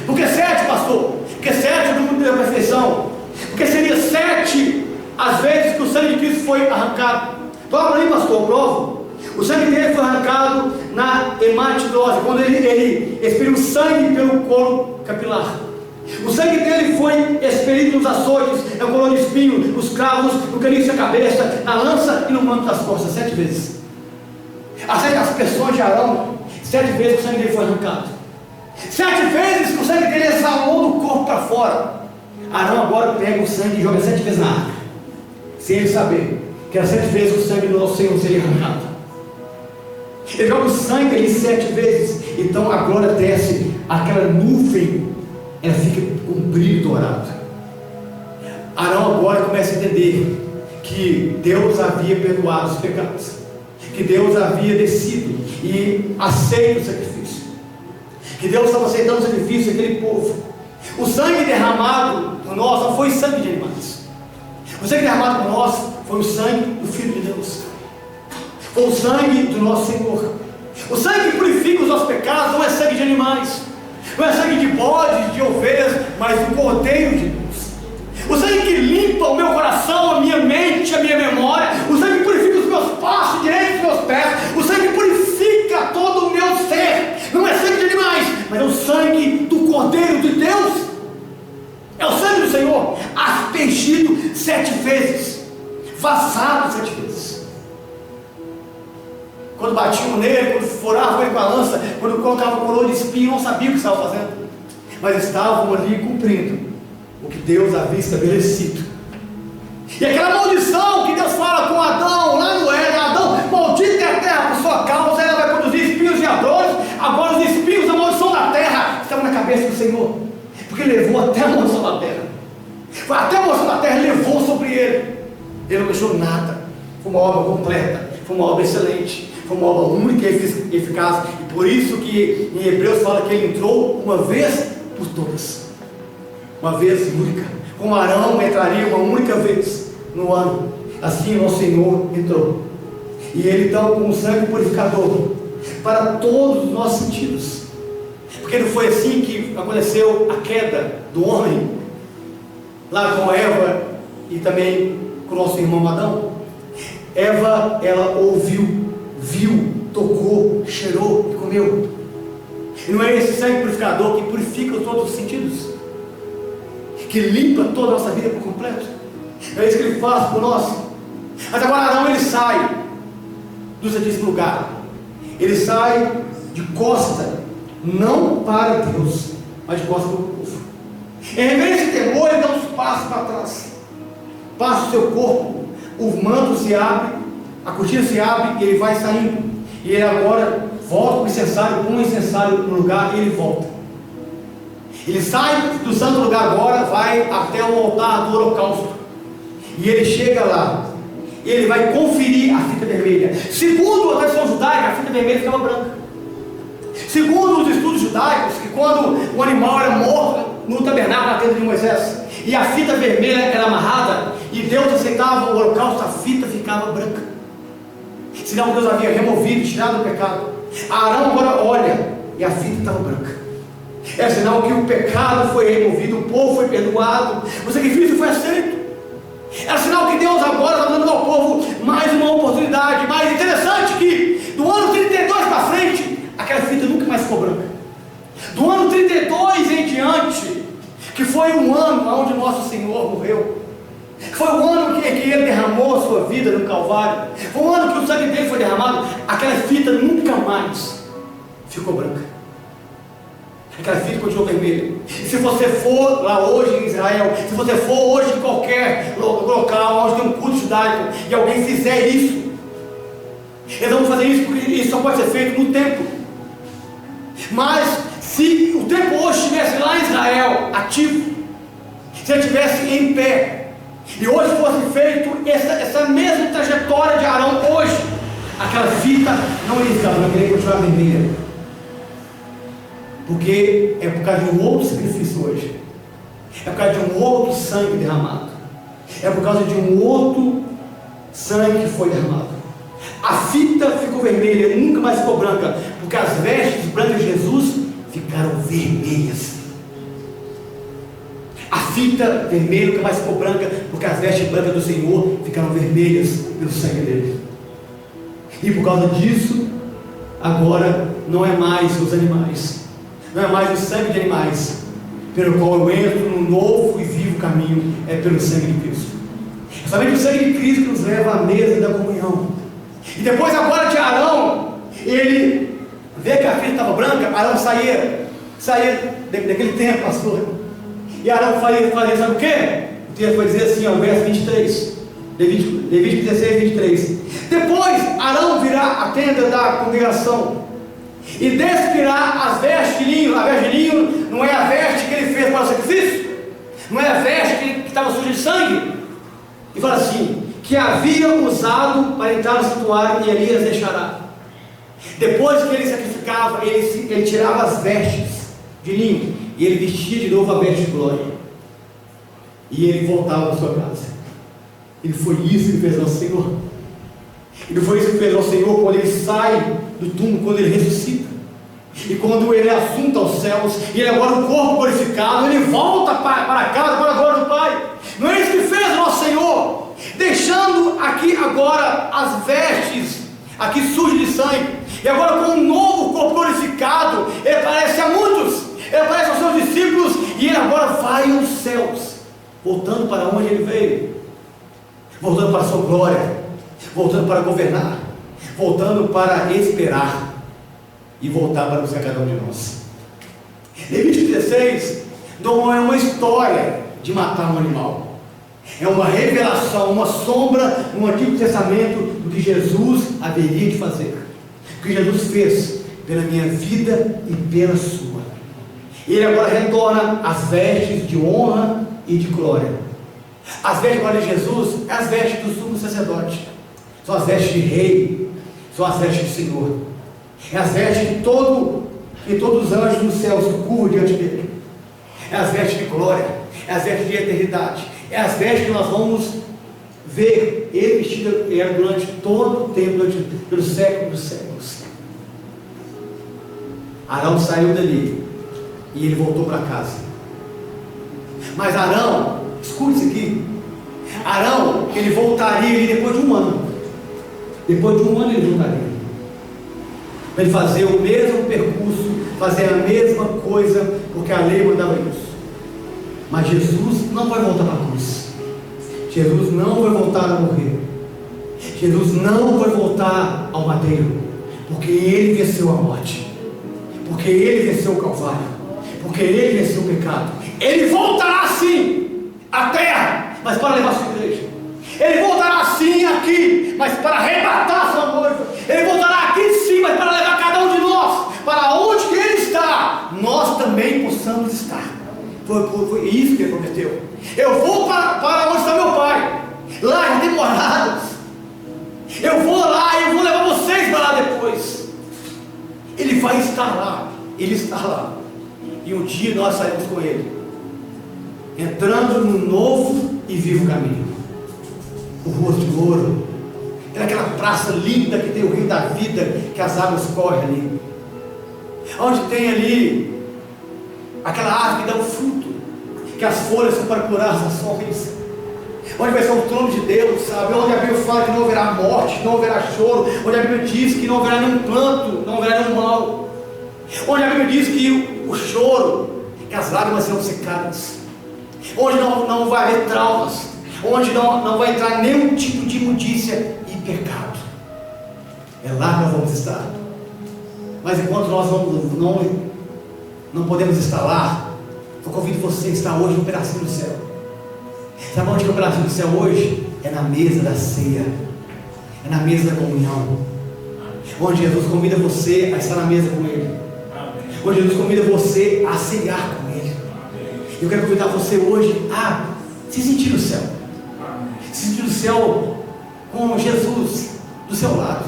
Por que 7, pastor? Porque 7 é o número da perfeição. Porque seria 7 as vezes que o sangue de Cristo foi arrancado. Prova aí, pastor, prova. O sangue dele foi arrancado na hematidose, quando ele expeliu sangue pelo couro capilar. O sangue dele foi expelido nos açoites, na coroa de espinho, nos cravos, no caniço da cabeça, na lança e no manto das costas, 7 vezes. As 7 aspersões de Arão, 7 vezes o sangue dele foi arrancado. 7 vezes que o sangue dele exalou do corpo para fora. Arão agora pega o sangue e joga 7 vezes na arca, sem ele saber que era 7 vezes que o sangue do nosso Senhor seria arrancado. Ele joga o sangue ali 7 vezes. Então a glória desce, aquela nuvem, ela fica com um brilho dourado. Arão agora começa a entender que Deus havia perdoado os pecados, que Deus havia descido e aceito o sacrifício, que Deus estava aceitando o sacrifício daquele povo. O sangue derramado por nós não foi sangue de animais. O sangue derramado por nós foi o sangue do Filho de Deus. Foi o sangue do nosso Senhor. O sangue que purifica os nossos pecados não é sangue de animais, não é sangue de bodes, de ovelhas, mas do Cordeiro de Deus. O sangue que limpa o meu coração, a minha mente, a minha memória. O sangue que purifica os meus passos direitos dos meus pés. O sangue que purifica todo o meu ser. Não é sangue de animais, mas é o sangue do Cordeiro de Deus. É o sangue do Senhor, aspergido 7 vezes, vazado 7 vezes. Quando batiam nele, quando furavam ele com a lança, quando colocavam coroa de espinho, não sabiam o que estavam fazendo, mas estavam ali cumprindo o que Deus havia estabelecido. E aquela maldição que Deus fala com Adão, lá no Éden: Adão, maldita é a terra por sua causa, ela vai produzir espinhos e dores. Agora os espinhos, a maldição da terra, estavam na cabeça do Senhor, porque ele levou até a maldição da terra. Até a maldição da terra levou sobre ele. Ele não deixou nada. Foi uma obra completa, foi uma obra excelente, foi uma obra única e eficaz. E por isso que em Hebreus fala que ele entrou uma vez por todas, uma vez única. Como Arão entraria uma única vez no ano, assim o nosso Senhor entrou. E ele então, como sangue purificador para todos os nossos sentidos. Porque não foi assim que aconteceu a queda do homem, lá com Eva e também com o nosso irmão Adão. Eva, ela ouviu, viu, tocou, cheirou e comeu. E não é esse sangue purificador que purifica todos os sentidos, que limpa toda a nossa vida por completo? É isso que ele faz por nós. Mas agora Arão, ele sai do santíssimo lugar, ele sai de costa, não para Deus, mas de costa para o povo. Em reverência e temor, ele dá uns passos para trás, passa o seu corpo, o manto se abre, a cortina se abre e ele vai saindo. E ele agora volta para o incensário, põe o incensário no lugar e ele volta. Ele sai do santo lugar agora, vai até o altar do holocausto. E ele chega lá, e ele vai conferir a fita vermelha. Segundo a tradição judaica, a fita vermelha ficava branca. Segundo os estudos judaicos, que quando o animal era morto no tabernáculo, na tenda de Moisés, e a fita vermelha era amarrada, e Deus aceitava o holocausto, a fita ficava branca. Senão Deus havia removido, tirado o pecado. Arão agora olha, e a fita estava branca. É sinal que o pecado foi removido, o povo foi perdoado, o sacrifício foi aceito. É sinal que Deus agora está dando ao povo mais uma oportunidade. Mais interessante que do ano 32 para frente, aquela fita nunca mais ficou branca. Do ano 32 em diante, que foi um ano onde nosso Senhor morreu, foi o ano que ele derramou a sua vida no Calvário, foi o ano que o sangue dele foi derramado, aquela fita nunca mais ficou branca. Aquela fita continuou vermelha. E se você for lá hoje em Israel, se você for hoje em qualquer local onde tem um culto judaico e alguém fizer isso, eles vão fazer isso porque isso só pode ser feito no templo. Mas se o templo hoje estivesse lá em Israel, ativo, se ele estivesse em pé, e hoje fosse feito essa mesma trajetória de Arão hoje, aquela fita não iria ficar branca, iria continuar vermelha. Porque é por causa de um outro sacrifício hoje, é por causa de um outro sangue derramado, é por causa de um outro sangue que foi derramado. A fita ficou vermelha, nunca mais ficou branca, porque as vestes brancas de Jesus ficaram vermelhas. A fita vermelha nunca mais ficou branca, porque as vestes brancas do Senhor ficaram vermelhas pelo sangue dele. E por causa disso, agora não é mais os animais, não é mais o sangue de animais, pelo qual eu entro num novo e vivo caminho, é pelo sangue de Cristo. É somente o sangue de Cristo que nos leva à mesa da comunhão. E depois agora de Arão, ele vê que a fita estava branca, Arão saía daquele tempo, pastor. E Arão fazia sabe o quê? O texto vai dizer assim, ó, verso 23, Levítico 16, 23. Depois Arão virá a tenda da congregação e despirá as vestes de linho. A veste de linho não é a veste que ele fez para o sacrifício, não é a veste que estava suja de sangue. E fala assim, que havia usado para entrar no santuário, e ali as deixará. Depois que ele sacrificava, ele tirava as vestes de linho e ele vestia de novo a veste de glória, e ele voltava para sua casa. E foi isso que fez ao Senhor. E não foi isso que fez ao Senhor quando ele sai do túmulo, quando ele ressuscita, e quando ele assunta aos céus, e ele agora o corpo glorificado, ele volta para casa, para a glória do Pai. Não é isso que fez o nosso Senhor, deixando aqui agora as vestes aqui sujas de sangue, e agora com um novo corpo glorificado, ele aparece a muitos, ele aparece aos seus discípulos, e ele agora vai aos céus, voltando para onde ele veio, voltando para a sua glória, voltando para governar, voltando para esperar e voltar para buscar cada um de nós. Levítico 16 não é uma história de matar um animal, é uma revelação, uma sombra no Antigo Testamento do que Jesus haveria de fazer, o que Jesus fez pela minha vida e pela sua. Ele agora retorna às vestes de honra e de glória. As vestes agora de Jesus é as vestes do sumo sacerdote, são as vestes de rei, são as vestes de Senhor, é as vestes que todos os anjos do céu se curvam diante dele, é as vestes de glória, é as vestes de eternidade, é as vestes que nós vamos ver ele vestido durante todo o tempo, pelos séculos dos séculos. Arão saiu dali e ele voltou para casa. Mas Arão, escute isso aqui, Arão, ele voltaria ali depois de um ano. Depois de um ano ele voltaria, para ele fazer o mesmo percurso, fazer a mesma coisa, porque a lei mandava isso. Mas Jesus não vai voltar para a cruz, Jesus não vai voltar a morrer, Jesus não vai voltar ao madeiro, porque ele venceu a morte, porque ele venceu o Calvário, porque ele venceu o pecado. Ele voltará sim à terra, mas para levar a sua igreja. Ele voltará sim aqui, mas para arrebatar a sua noiva. Ele voltará aqui sim, mas para levar cada um de nós para onde que ele está, nós também possamos estar. Foi isso que ele prometeu. Eu vou para onde está meu Pai, lá já tem moradas. Eu vou lá e eu vou levar vocês para lá depois. Ele vai estar lá, ele está lá, e um dia nós saímos com ele, entrando no novo e vivo caminho, o rosto de ouro, aquela praça linda que tem o rio da vida, que as águas correm ali, onde tem ali aquela árvore que dá o fruto, que as folhas são para curar as ações, onde vai ser o trono de Deus, sabe? Onde a Bíblia fala que não haverá morte, não haverá choro, onde a Bíblia diz que não haverá nenhum planto, não haverá nenhum mal, onde a Bíblia diz que o choro, que as lágrimas serão secadas, onde não vai haver traumas, onde não vai entrar nenhum tipo de imundícia e pecado. É lá que nós vamos estar. Mas enquanto nós não podemos estar lá, eu convido você a estar hoje no pedacinho do céu. Sabe onde que é o pedacinho do céu hoje? É na mesa da ceia, é na mesa da comunhão, onde Jesus convida você a estar na mesa com Ele, onde Jesus convida você a ceiar com Ele. Eu quero convidar você hoje a se sentir no céu, se sentir no céu com Jesus do seu lado.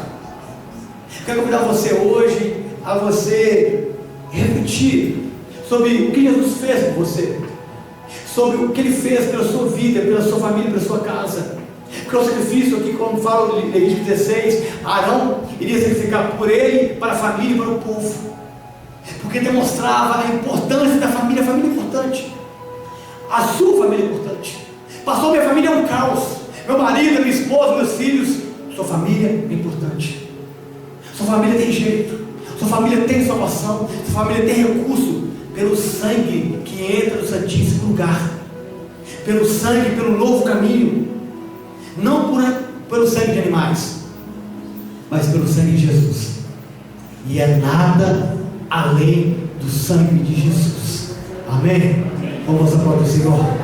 Eu quero convidar você hoje a você refletir sobre o que Jesus fez por você, sobre o que Ele fez pela sua vida, pela sua família, pela sua casa. Porque o sacrifício aqui, como fala em Levítico 16, Arão iria sacrificar por ele, para a família e para o povo, porque demonstrava a importância da família. A família é importante, a sua família é importante. Pastor, minha família é um caos, meu marido, minha esposa, meus filhos. Sua família é importante, sua família tem jeito, sua família tem salvação, sua família tem recurso, pelo sangue que entra no Santíssimo Lugar, pelo sangue, pelo novo caminho, não pelo sangue de animais, mas pelo sangue de Jesus. E é nada além do sangue de Jesus. Amém? Vamos aplaudir o Senhor.